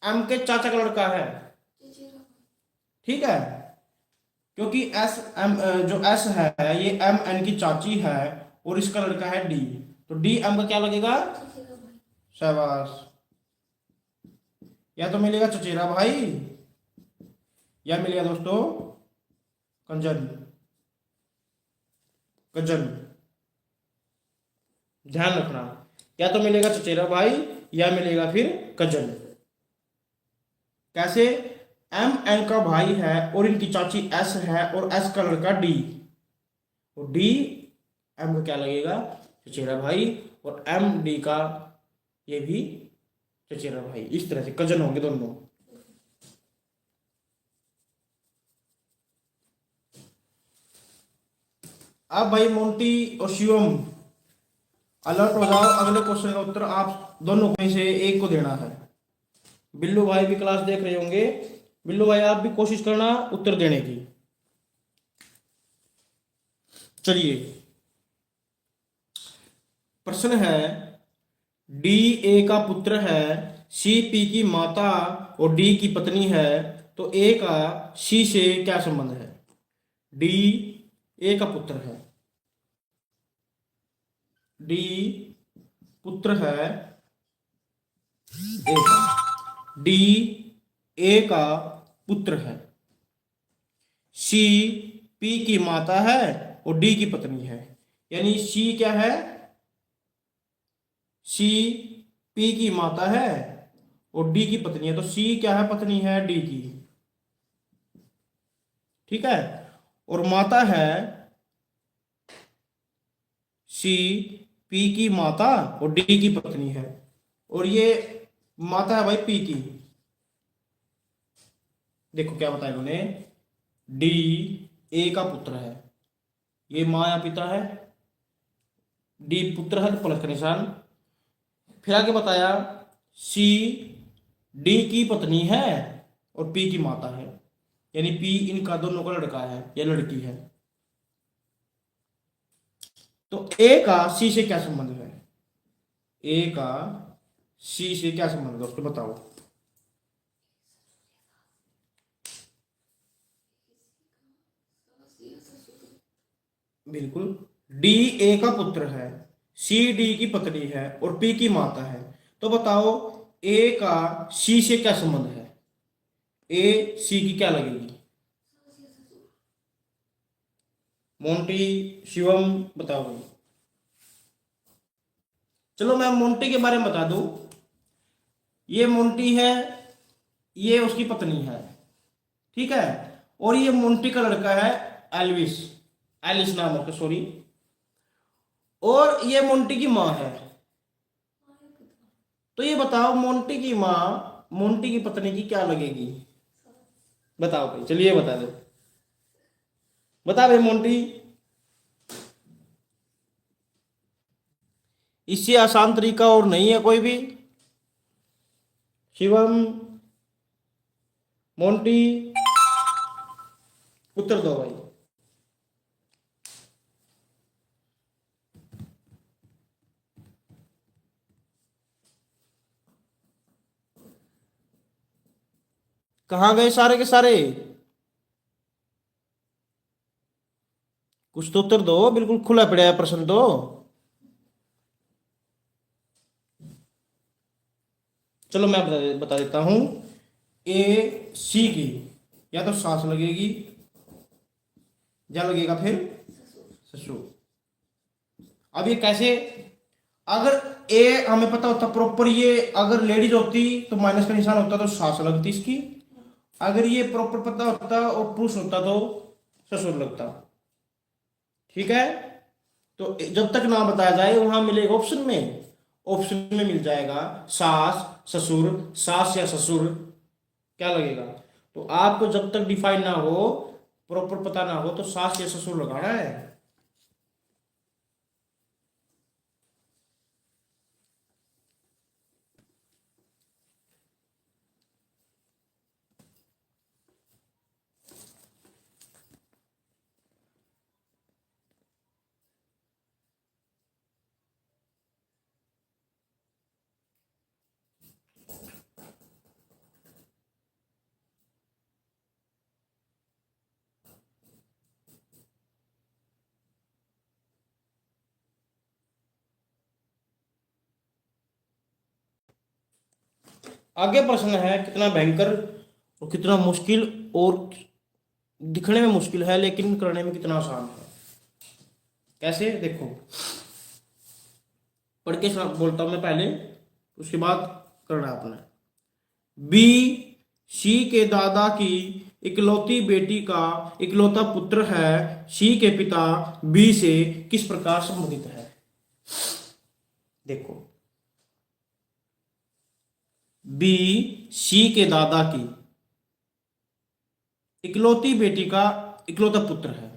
एम के चाचा का लड़का है, ठीक है, क्योंकि एस एम, जो एस है ये एम एन की चाची है और इसका लड़का है डी, तो डी एम का क्या लगेगा, शाबाश। या तो मिलेगा चचेरा भाई, या मिलेगा दोस्तों कंजन, कजन, ध्यान रखना, या तो मिलेगा चचेरा भाई या मिलेगा फिर कजन। कैसे, एम एन का भाई है और इनकी चाची एस है और एस का लड़का डी, और डी एम का क्या लगेगा, चचेरा भाई, और एम डी का ये भी चचेरा भाई। इस तरह से कजन होंगे दोनों। अब भाई मोंटी और शिवम अलर्ट हो जाओ, अगले क्वेश्चन का उत्तर आप दोनों में से एक को देना है। बिल्लू भाई भी क्लास देख रहे होंगे, बिल्लू भाई आप भी कोशिश करना उत्तर देने की। चलिए, प्रश्न है, डी ए का पुत्र है, सी पी की माता और डी की पत्नी है, तो ए का सी से क्या संबंध है। डी ए का पुत्र है, डी पुत्र है ए का, डी ए का पुत्र है, सी पी की माता है और डी की पत्नी है, यानी सी क्या है, सी पी की माता है और डी की पत्नी है, तो सी क्या है, पत्नी है डी की, ठीक है, और माता है सी पी की माता और डी की पत्नी है, और ये माता है भाई पी की। देखो क्या बताया इन्होंने, डी ए का पुत्र है, ये माँ या पिता है, डी पुत्र है तो प्लस का निशान, फिर आगे बताया सी डी की पत्नी है और पी की माता है, यानी पी इनका दोनों का लड़का है या लड़की है। तो ए का सी से क्या संबंध है, ए का सी से क्या संबंध है दोस्तों, बताओ। बिल्कुल, डी ए का पुत्र है, सी डी की पत्नी है और पी की माता है, तो बताओ ए का सी से क्या संबंध है, ए सी की क्या लगेगी। मोंटी शिवम बताओ भाई। चलो मैं मोंटी के बारे में बता दूं, ये मोंटी है, ये उसकी पत्नी है, ठीक है। और ये मोंटी का लड़का है एल्विस, एलिस नाम है, सॉरी। और ये मोंटी की माँ है। तो ये बताओ मोंटी की माँ मोंटी की पत्नी की क्या लगेगी? बताओ भाई, चलिए बता दो, बता भाई मोंटी। इससे आसान तरीका और नहीं है कोई भी। शिवम, मोंटी, उत्तर दो भाई। कहाँ गए सारे के सारे? कुछ तो उत्तर दो, बिल्कुल खुला पड़ा है प्रश्न तो। चलो मैं बता देता हूं। ए सी की या तो सांस लगेगी या लगेगा फिर ससुर। अब ये कैसे? अगर ए हमें पता होता प्रॉपर, ये अगर लेडीज होती तो माइनस का निशान होता तो सास लगती इसकी। अगर ये प्रॉपर पता होता और पुरुष होता तो ससुर लगता, ठीक है। तो जब तक ना बताया जाए वहां मिलेगा ऑप्शन में, ऑप्शन में मिल जाएगा सास ससुर, सास या ससुर, क्या लगेगा। तो आपको जब तक डिफाइन ना हो, प्रॉपर पता ना हो, तो सास या ससुर लगाना है। आगे प्रश्न है कितना भयंकर और कितना मुश्किल, और दिखने में मुश्किल है लेकिन करने में कितना आसान है। कैसे देखो, पढ़ के बोलता हूं मैं पहले, उसके बाद करना अपना। बी सी के दादा की इकलौती बेटी का इकलौता पुत्र है। सी के पिता बी से किस प्रकार संबंधित है? देखो, बी सी के दादा की इकलौती बेटी का इकलौता पुत्र है।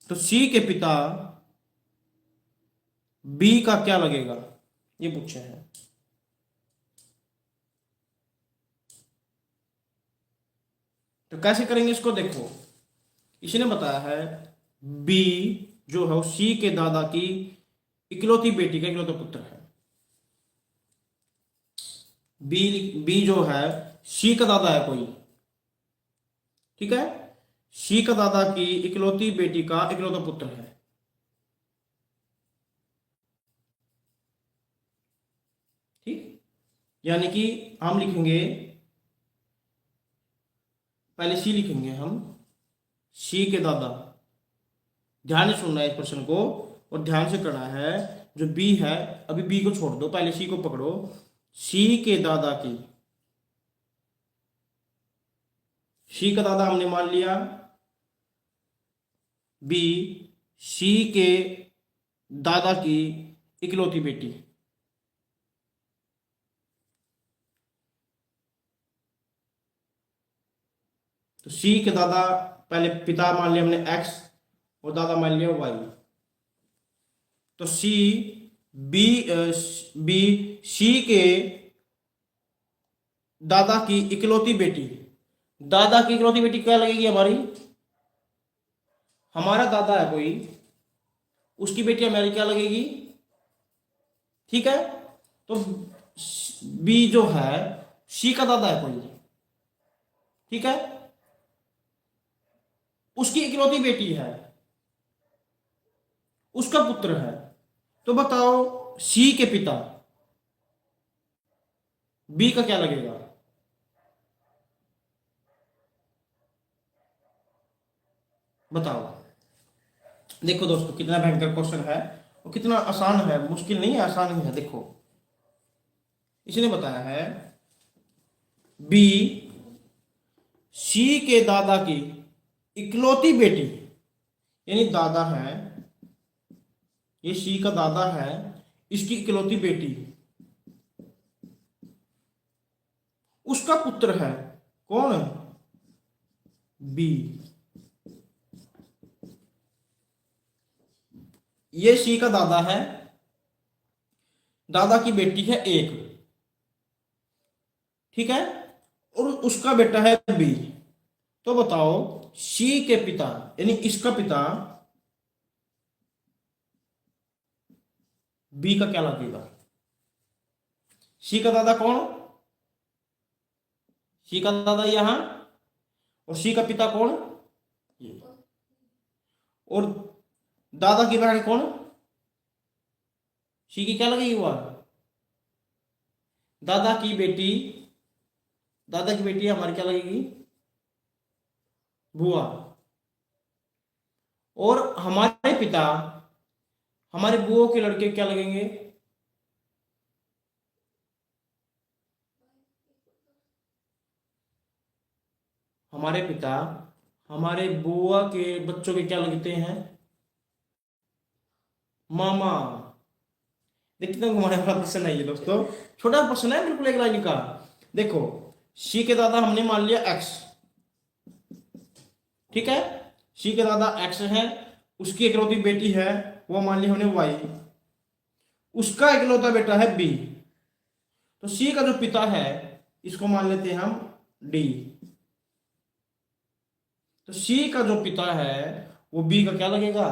तो सी के पिता बी का क्या लगेगा, ये पूछा है। तो कैसे करेंगे इसको? देखो, इसने बताया है बी जो है सी के दादा की इकलौती बेटी का इकलौता पुत्र है। बी बी जो है सी का दादा है कोई, ठीक है। सी का दादा की इकलौती बेटी का इकलौता पुत्र है, ठीक। यानी कि हम लिखेंगे, पहले सी लिखेंगे हम, सी के दादा। ध्यान से सुनना है इस प्रश्न को और ध्यान से करना है। जो बी है, अभी बी को छोड़ दो, पहले सी को पकड़ो। सी के दादा की, सी का दादा हमने मान लिया बी, सी के दादा की इकलौती बेटी। तो सी के दादा, पहले पिता मान लिया हमने एक्स और दादा मान लिया वाई। तो सी बी बी सी के दादा की इकलौती बेटी, दादा की इकलौती बेटी क्या लगेगी हमारी? हमारा दादा है कोई, उसकी बेटी हमारी क्या लगेगी, ठीक है। तो बी जो है सी का दादा है कोई, ठीक है, उसकी इकलौती बेटी है, उसका पुत्र है। तो बताओ सी के पिता बी का क्या लगेगा? बताओ। देखो दोस्तों, कितना भयंकर क्वेश्चन है वो कितना आसान है, मुश्किल नहीं है, आसान ही है। देखो इसने बताया है बी सी के दादा की इकलौती बेटी, यानी दादा है, ये सी का दादा है, इसकी इकलौती बेटी, उसका पुत्र है कौन? बी। ये सी का दादा है, दादा की बेटी है एक, ठीक है, और उसका बेटा है बी। तो बताओ सी के पिता यानी इसका पिता बी का क्या लगेगा? सी का दादा कौन? सी का दादा यहां, और सी का पिता कौन? ये। और दादा की बहन कौन? सी की क्या लगेगी वह? दादा की बेटी, दादा की बेटी हमारी क्या लगेगी? बुआ। और हमारे पिता, हमारे बुआ के लड़के क्या लगेंगे? हमारे पिता हमारे बुआ के बच्चों के क्या लगते हैं? मामा। देखते हैं हमारे वाला प्रश्न है ये दोस्तों, छोटा प्रश्न है बिल्कुल एक लाइन का। देखो सी के दादा हमने मान लिया एक्स, ठीक है, सी के दादा एक्स है, उसकी इकलौती बेटी है वो मान ली हमने वाई, उसका इकलौता बेटा है बी। तो सी का जो पिता है इसको मान लेते हैं हम डी। तो सी का जो पिता है वो बी का क्या लगेगा?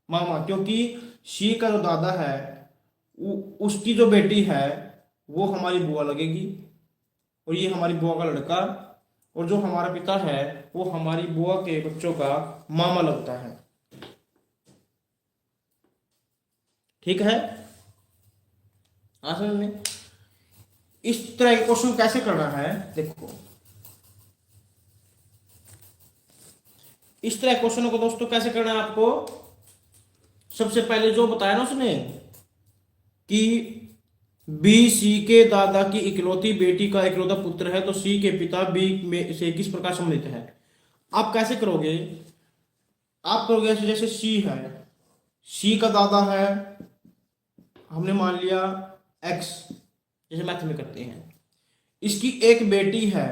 मामा, क्योंकि सी का जो दादा है उसकी जो बेटी है वो हमारी बुआ लगेगी, और ये हमारी बुआ का लड़का, और जो हमारा पिता है वो हमारी बुआ के बच्चों का मामा लगता है। ठीक है, समझ में? इस तरह के क्वेश्चन कैसे करना है, देखो इस तरह क्वेश्चनों को दोस्तों कैसे करना है आपको, सबसे पहले जो बताया ना उसने कि बी सी के दादा की इकलौती बेटी का इकलौता पुत्र है, तो सी के पिता बी में से किस प्रकार संबंधित है। आप कैसे करोगे? आप करोगे ऐसे, जैसे सी है, सी का दादा है हमने मान लिया एक्स, जैसे मैथ में करते हैं, इसकी एक बेटी है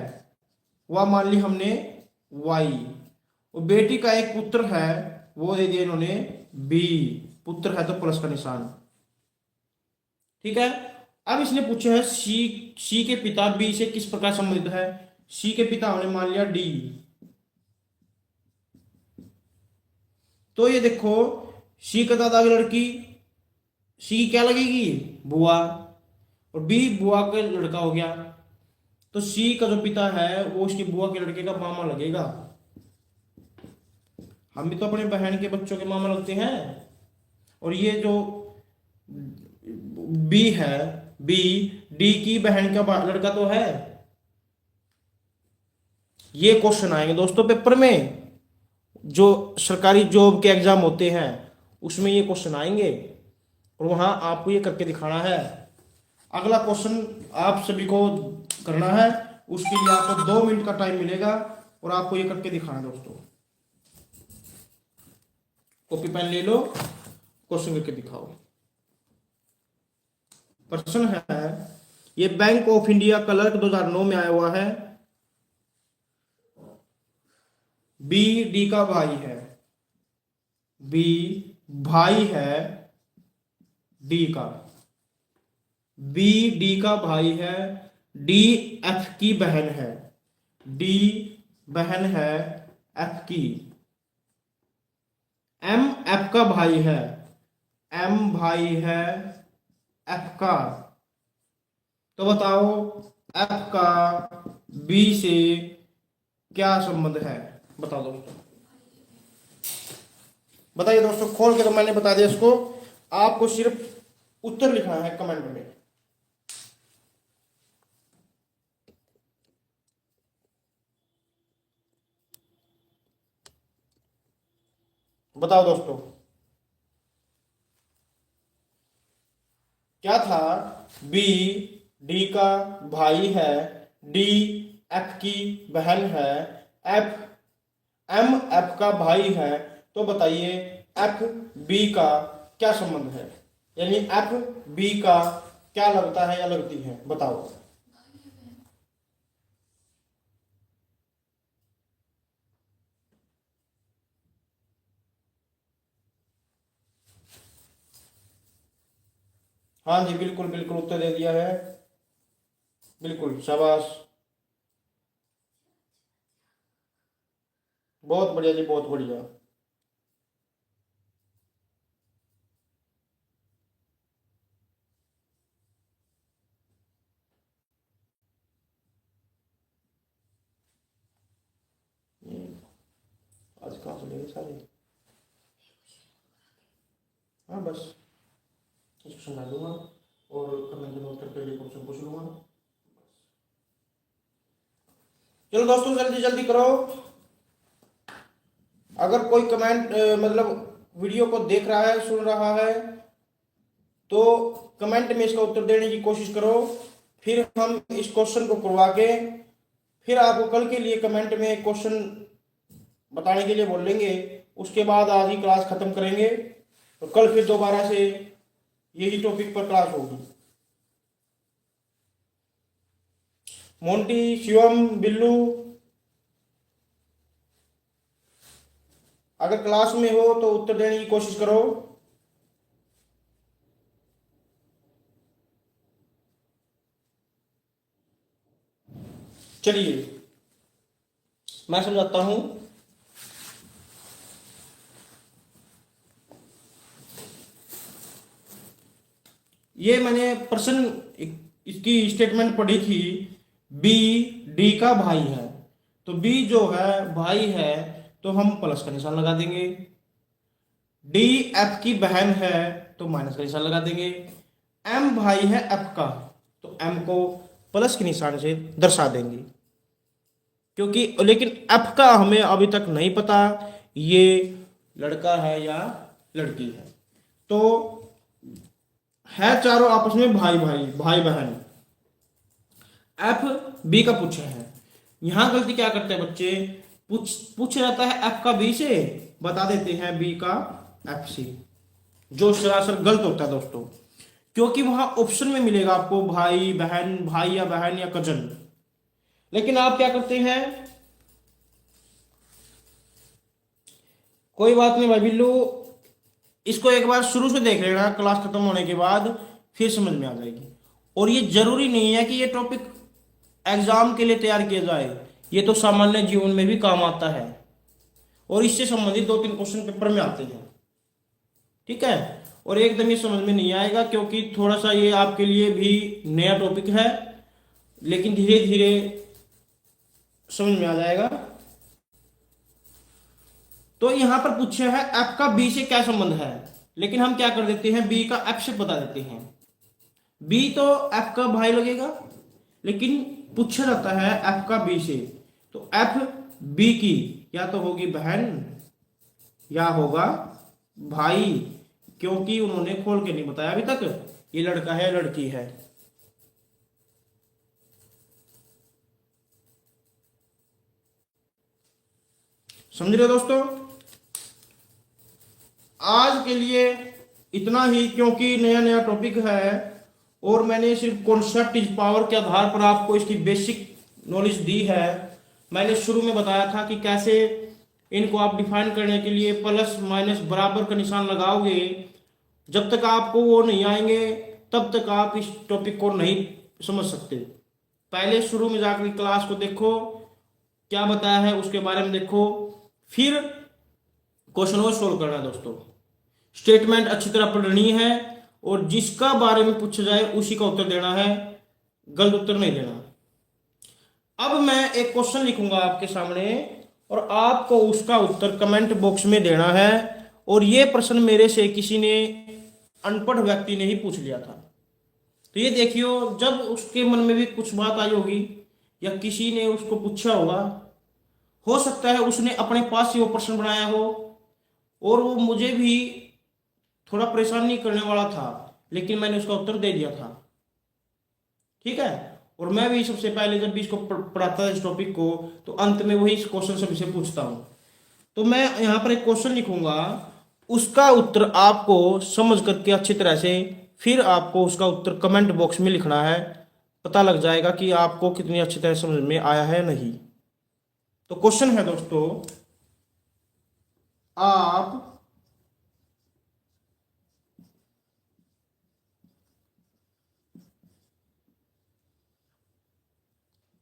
वह मान ली हमने वाई, और बेटी का एक पुत्र है वो दे दिया इन्होंने बी, पुत्र है तो प्लस का निशान, ठीक है। अब इसने पूछा है सी के पिता बी से किस प्रकार संबंधित है। सी के पिता हमने मान लिया डी, तो ये देखो सी का दादा की लड़की, सी क्या लगेगी? बुआ, और बी बुआ का लड़का हो गया, तो सी का जो पिता है वो उसकी बुआ के लड़के का मामा लगेगा। हम भी तो अपने बहन के बच्चों के मामा लगते हैं। और ये जो बी है, बी डी की बहन का लड़का तो है। ये क्वेश्चन आएंगे दोस्तों पेपर में, जो सरकारी जॉब के एग्जाम होते हैं उसमें ये क्वेश्चन आएंगे, और वहां आपको ये करके दिखाना है। अगला क्वेश्चन आप सभी को करना है, उसके लिए आपको 2 मिनट का टाइम मिलेगा, और आपको ये करके दिखाना है दोस्तों। कॉपी पेन ले लो, क्वेश्चन करके दिखाओ। प्रश्न है, ये बैंक ऑफ इंडिया क्लर्क 2009 में आया हुआ है। बी डी का भाई है, बी भाई है डी का, बी डी का भाई है, डी एफ की बहन है, डी बहन है एफ की, एम एफ का भाई है, एम भाई है एफ का। तो बताओ एफ का बी से क्या संबंध है, बताओ दोस्तों। बताइए दोस्तों, खोल के तो मैंने बता दिया इसको, आपको सिर्फ उत्तर लिखना है कमेंट में। बताओ दोस्तों। क्या था? बी डी का भाई है, डी एफ की बहन है, एफ एम एफ का भाई है। तो बताइए एफ बी का क्या संबंध है, यानी एफ बी का क्या लगता है या लगती है, बताओ। हाँ जी, बिल्कुल बिल्कुल उत्तर दे दिया है, बिल्कुल शाबाश, बहुत बढ़िया जी, बहुत बढ़िया। आज कहाँ से ले सारे? हाँ बस इस क्वेश्चन डाल दूंगा और कमेंट में उत्तर के लिए क्वेश्चन पूछ लूंगा। चलो दोस्तों जल्दी जल्दी करो। अगर कोई कमेंट मतलब वीडियो को देख रहा है, सुन रहा है, तो कमेंट में इसका उत्तर देने की कोशिश करो। फिर हम इस क्वेश्चन को करवा के फिर आपको कल के लिए कमेंट में क्वेश्चन बताने के लिए बोल लेंगे। उसके बाद आज ही क्लास खत्म करेंगे, तो कल फिर दोबारा से यही टॉपिक पर क्लास होगी। मोंटी, शिवम, बिल्लू, अगर क्लास में हो तो उत्तर देने की कोशिश करो। चलिए मैं समझाता हूं। ये मैंने प्रश्न इसकी स्टेटमेंट पढ़ी थी, बी डी का भाई है, तो बी जो है भाई है तो हम प्लस का निशान लगा देंगे। डी एफ की बहन है तो माइनस का निशान लगा देंगे। एम भाई है एफ का, तो एम को प्लस के निशान से दर्शा देंगे, क्योंकि लेकिन एफ का हमें अभी तक नहीं पता ये लड़का है या लड़की है। तो है चारों आपस में भाई भाई भाई बहन। एफ बी का पूछा है, यहां गलती क्या करते हैं बच्चे, पूछ जाता है एफ का बी से, बता देते हैं बी का एफ से, जो सरासर गलत होता है दोस्तों, क्योंकि वहां ऑप्शन में मिलेगा आपको भाई बहन, भाई या बहन या कजन। लेकिन आप क्या करते हैं, कोई बात नहीं भाई बिल्लू, इसको एक बार शुरू से देख लेना, क्लास खत्म होने के बाद फिर समझ में आ जाएगी। और ये जरूरी नहीं है कि ये टॉपिक एग्जाम के लिए तैयार किया जाए, ये तो सामान्य जीवन में भी काम आता है और इससे संबंधित 2-3 क्वेश्चन पेपर में आते हैं, ठीक है। और एकदम ये समझ में नहीं आएगा क्योंकि थोड़ा सा ये आपके लिए भी नया टॉपिक है, लेकिन धीरे धीरे समझ में आ जाएगा। तो यहां पर पूछा है एफ का बी से क्या संबंध है, लेकिन हम क्या कर देते हैं, बी का एफ से बता देते हैं। बी तो एफ का भाई लगेगा, लेकिन पूछा जाता है एफ का बी से, तो एफ बी की या तो होगी बहन या होगा भाई, क्योंकि उन्होंने खोल के नहीं बताया अभी तक ये लड़का है लड़की है। समझ रहे हो दोस्तों? आज के लिए इतना ही, क्योंकि नया नया टॉपिक है और मैंने सिर्फ कॉन्सेप्ट इज पावर के आधार पर आपको इसकी बेसिक नॉलेज दी है। मैंने शुरू में बताया था कि कैसे इनको आप डिफाइन करने के लिए प्लस माइनस बराबर का निशान लगाओगे। जब तक आपको वो नहीं आएंगे तब तक आप इस टॉपिक को नहीं समझ सकते। पहले शुरू में जाकर क्लास को देखो, क्या बताया है उसके बारे में देखो, फिर क्वेश्चन को सोल्व करना है दोस्तों। स्टेटमेंट अच्छी तरह पढ़नी है और जिसका बारे में पूछा जाए उसी का उत्तर देना है, गलत उत्तर नहीं देना। अब मैं एक क्वेश्चन लिखूंगा आपके सामने और आपको उसका उत्तर कमेंट बॉक्स में देना है। और ये प्रश्न मेरे से किसी ने अनपढ़ व्यक्ति ने ही पूछ लिया था, तो ये देखियो, जब उसके मन में भी कुछ बात आई होगी या किसी ने उसको पूछा होगा, हो सकता है उसने अपने पास ही वो प्रश्न बनाया हो और वो मुझे भी थोड़ा परेशान नहीं करने वाला था, लेकिन मैंने उसका उत्तर दे दिया था। ठीक है। और मैं भी सबसे पहले जब भी इसको पढ़ाता था इस टॉपिक को, तो अंत में वही क्वेश्चन सभी से पूछता हूँ। तो मैं यहाँ पर एक क्वेश्चन लिखूंगा, उसका उत्तर आपको समझ करके अच्छी तरह से फिर आपको उसका उत्तर कमेंट बॉक्स में लिखना है। पता लग जाएगा कि आपको कितनी अच्छी तरह समझ में आया है नहीं। तो क्वेश्चन है दोस्तों, आप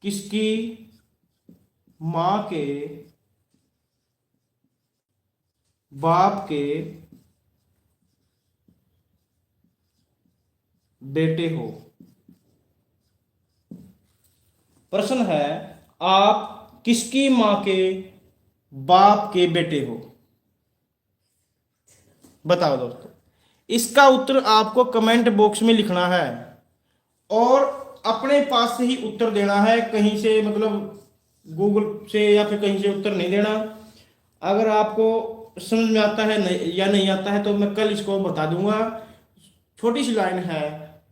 किसकी मां के बाप के बेटे हो? प्रश्न है, आप किसकी मां के बाप के बेटे हो? बताओ दोस्तों। इसका उत्तर आपको कमेंट बॉक्स में लिखना है और अपने पास से ही उत्तर देना है, कहीं से मतलब गूगल से या फिर कहीं से उत्तर नहीं देना। अगर आपको समझ में आता है नहीं, या नहीं आता है, तो मैं कल इसको बता दूंगा। छोटी सी लाइन है,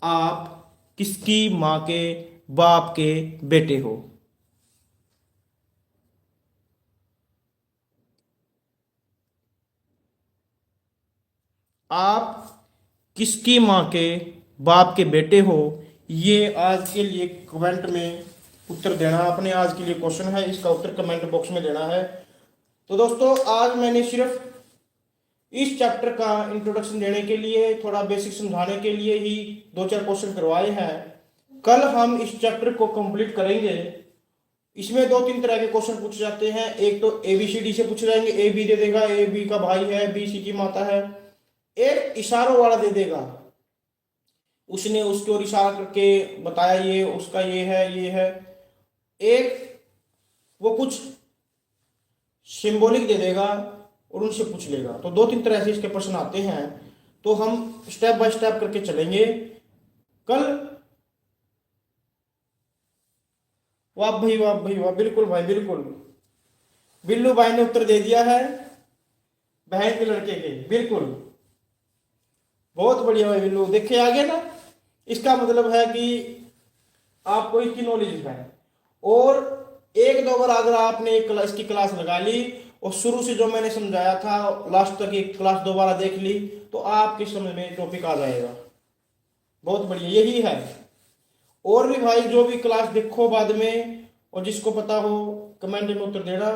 आप किसकी मां के बाप के बेटे हो? आप किसकी मां के बाप के बेटे हो, ये आज के लिए कमेंट में उत्तर देना। अपने आज के लिए क्वेश्चन है, इसका उत्तर कमेंट बॉक्स में देना है। तो दोस्तों, आज मैंने सिर्फ इस चैप्टर का इंट्रोडक्शन देने के लिए, थोड़ा बेसिक समझाने के लिए ही 2-4 क्वेश्चन करवाए हैं। कल हम इस चैप्टर को कंप्लीट करेंगे। इसमें 2-3 तरह के क्वेश्चन पूछे जाते हैं। एक तो ABCD से पूछे जाएंगे, ए बी दे देगा, ए बी का भाई है, बी सी की माता है। एक इशारों वाला दे देगा, उसने उसकी ओर इशारा करके बताया ये उसका ये है ये है। एक वो कुछ सिंबॉलिक दे देगा और उनसे पूछ लेगा। तो 2-3 तरह से इसके प्रश्न आते हैं, तो हम स्टेप बाय स्टेप करके चलेंगे। कल वाह भाई वाह भाई वाह, बिल्कुल भाई बिल्कुल। बिल्लू भाई ने उत्तर दे दिया है बहन के लड़के के, बिल्कुल बहुत बढ़िया भाई बिल्लू, देखे आगे ना। इसका मतलब है कि आपको इसकी नॉलेज है। और 1-2 बार अगर आपने इसकी क्लास लगा ली और शुरू से जो मैंने समझाया था लास्ट तक एक क्लास दोबारा देख ली, तो आपकी समझ में टॉपिक आ जाएगा। बहुत बढ़िया, यही है। और भी भाई जो भी क्लास देखो बाद में, और जिसको पता हो कमेंट में उत्तर देना।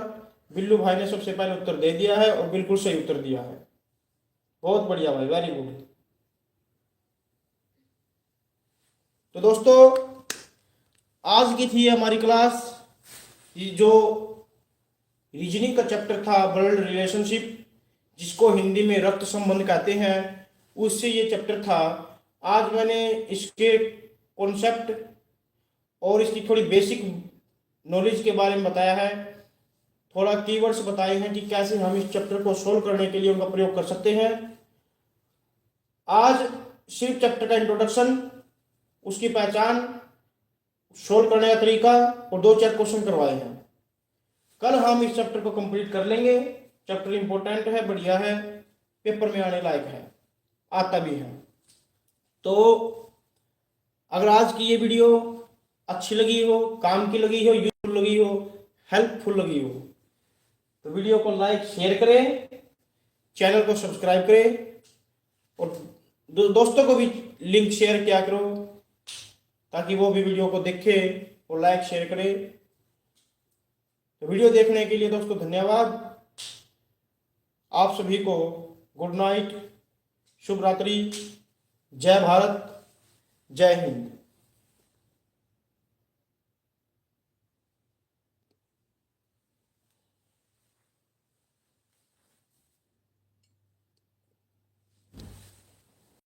बिल्लू भाई ने सबसे पहले उत्तर दे दिया है और बिल्कुल सही उत्तर दिया है। बहुत बढ़िया भाई, वेरी गुड। तो दोस्तों, आज की थी हमारी क्लास, ये जो रीजनिंग का चैप्टर था, ब्लड रिलेशनशिप, जिसको हिंदी में रक्त संबंध कहते हैं, उससे ये चैप्टर था। आज मैंने इसके कॉन्सेप्ट और इसकी थोड़ी बेसिक नॉलेज के बारे में बताया है। थोड़ा कीवर्ड्स बताए हैं कि कैसे हम इस चैप्टर को सोल्व करने के लिए उनका प्रयोग कर सकते हैं। आज सिर्फ चैप्टर का इंट्रोडक्शन, उसकी पहचान, सोल्व करने का तरीका और 2-4 क्वेश्चन करवाए हैं। कल हम इस चैप्टर को कंप्लीट कर लेंगे। चैप्टर इंपॉर्टेंट है, बढ़िया है, पेपर में आने लायक है, आता भी है। तो अगर आज की ये वीडियो अच्छी लगी हो, काम की लगी हो, यूजफुल लगी हो, हेल्पफुल लगी हो, तो वीडियो को लाइक शेयर करें, चैनल को सब्सक्राइब करें और दोस्तों को भी लिंक शेयर किया करो, ताकि वो भी वीडियो को देखे और लाइक शेयर करे। तो वीडियो देखने के लिए दोस्तों धन्यवाद। आप सभी को गुड नाइट, शुभ रात्रि, जय भारत, जय हिंद।